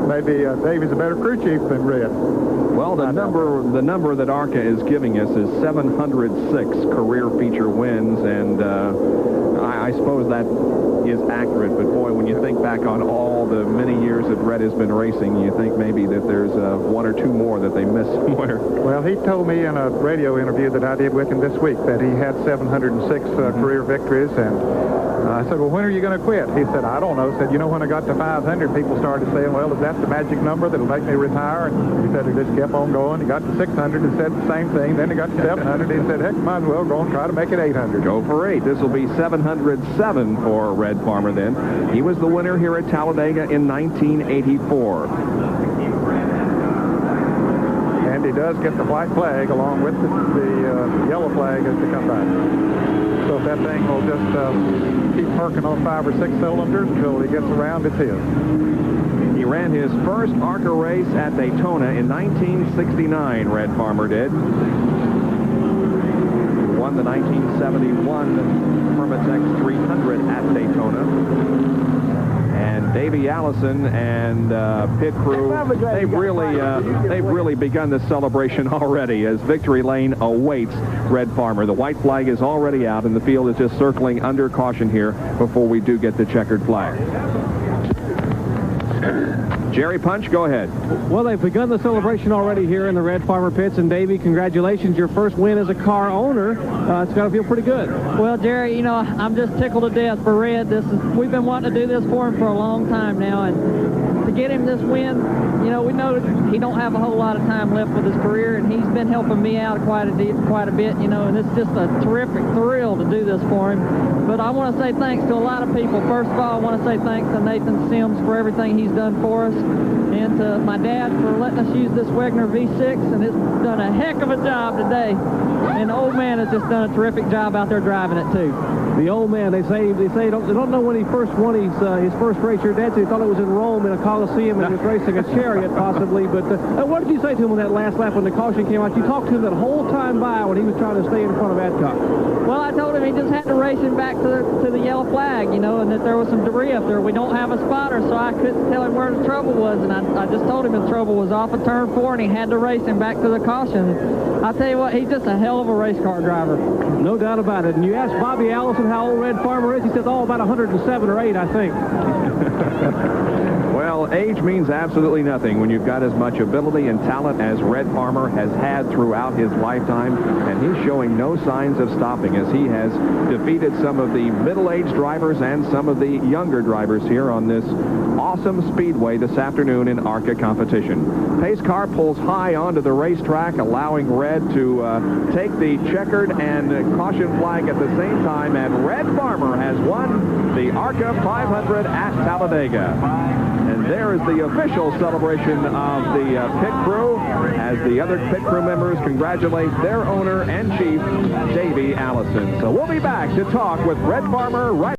maybe Davey's a better crew chief than Red. Well, the number that ARCA is giving us is 706 career feature wins, and I suppose that is accurate, but boy, when you think back on all the many years that Red has been racing, you think maybe that there's 1 or 2 more that they missed somewhere. Well, he told me in a radio interview that I did with him this week that he had 706 career victories, and I said, well, when are you going to quit? He said, I don't know. He said, you know, when I got to 500, people started saying, well, is that the magic number that'll make me retire? And he said he just kept on going. He got to 600 and said the same thing. Then he got to 700. He said, heck, might as well go and try to make it 800. Go for 8. This will be 707 for Red Farmer then. He was the winner here at Talladega in 1984. And he does get the white flag along with the yellow flag as they come back. So if that thing will just keep perking on 5 or 6 cylinders until he gets around, it's his. He ran his first ARCA race at Daytona in 1969, Red Farmer did. He won the 1971 Permatex 300 at Daytona. And Davey Allison and pit crew, they've really begun the celebration already as victory lane awaits Red Farmer. The white flag is already out, and the field is just circling under caution here before we do get the checkered flag. Jerry Punch, go ahead. Well, they've begun the celebration already here in the Red Farmer pits, and Davey, congratulations, your first win as a car owner. It's got to feel pretty good. Well, Jerry, you know, I'm just tickled to death for Red. We've been wanting to do this for him for a long time now, and to get him this win, you know, we know he don't have a whole lot of time left with his career, and he's been helping me out quite a bit, you know, and it's just a terrific thrill to do this for him. But I want to say thanks to a lot of people. First of all, I want to say thanks to Nathan Sims for everything he's done for us, and to my dad for letting us use this Wegner V6, and it's done a heck of a job today. And the old man has just done a terrific job out there driving it too. The old man, they say they don't know when he first won his first race. Your dad said he thought it was in Rome in a Coliseum and he was racing a chariot possibly. But what did you say to him on that last lap when the caution came out? You talked to him that whole time by when he was trying to stay in front of Adcock. Well, I told him he just had to race him back to the yellow flag, you know, and that there was some debris up there. We don't have a spotter, so I couldn't tell him where the trouble was, and I just told him the trouble was off of turn 4, and he had to race him back to the caution. I'll tell you what, he's just a hell of a race car driver. No doubt about it. And you asked Bobby Allison how old Red Farmer is. He says, oh, about 107 or 8, I think. Well, age means absolutely nothing when you've got as much ability and talent as Red Farmer has had throughout his lifetime, and he's showing no signs of stopping as he has defeated some of the middle-aged drivers and some of the younger drivers here on this awesome speedway this afternoon in ARCA competition. Pace car pulls high onto the racetrack, allowing Red to take the checkered and caution flag at the same time, and Red Farmer has won the ARCA 500 at Talladega. And there is the official celebration of the pit crew as the other pit crew members congratulate their owner and chief, Davey Allison. So we'll be back to talk with Red Farmer right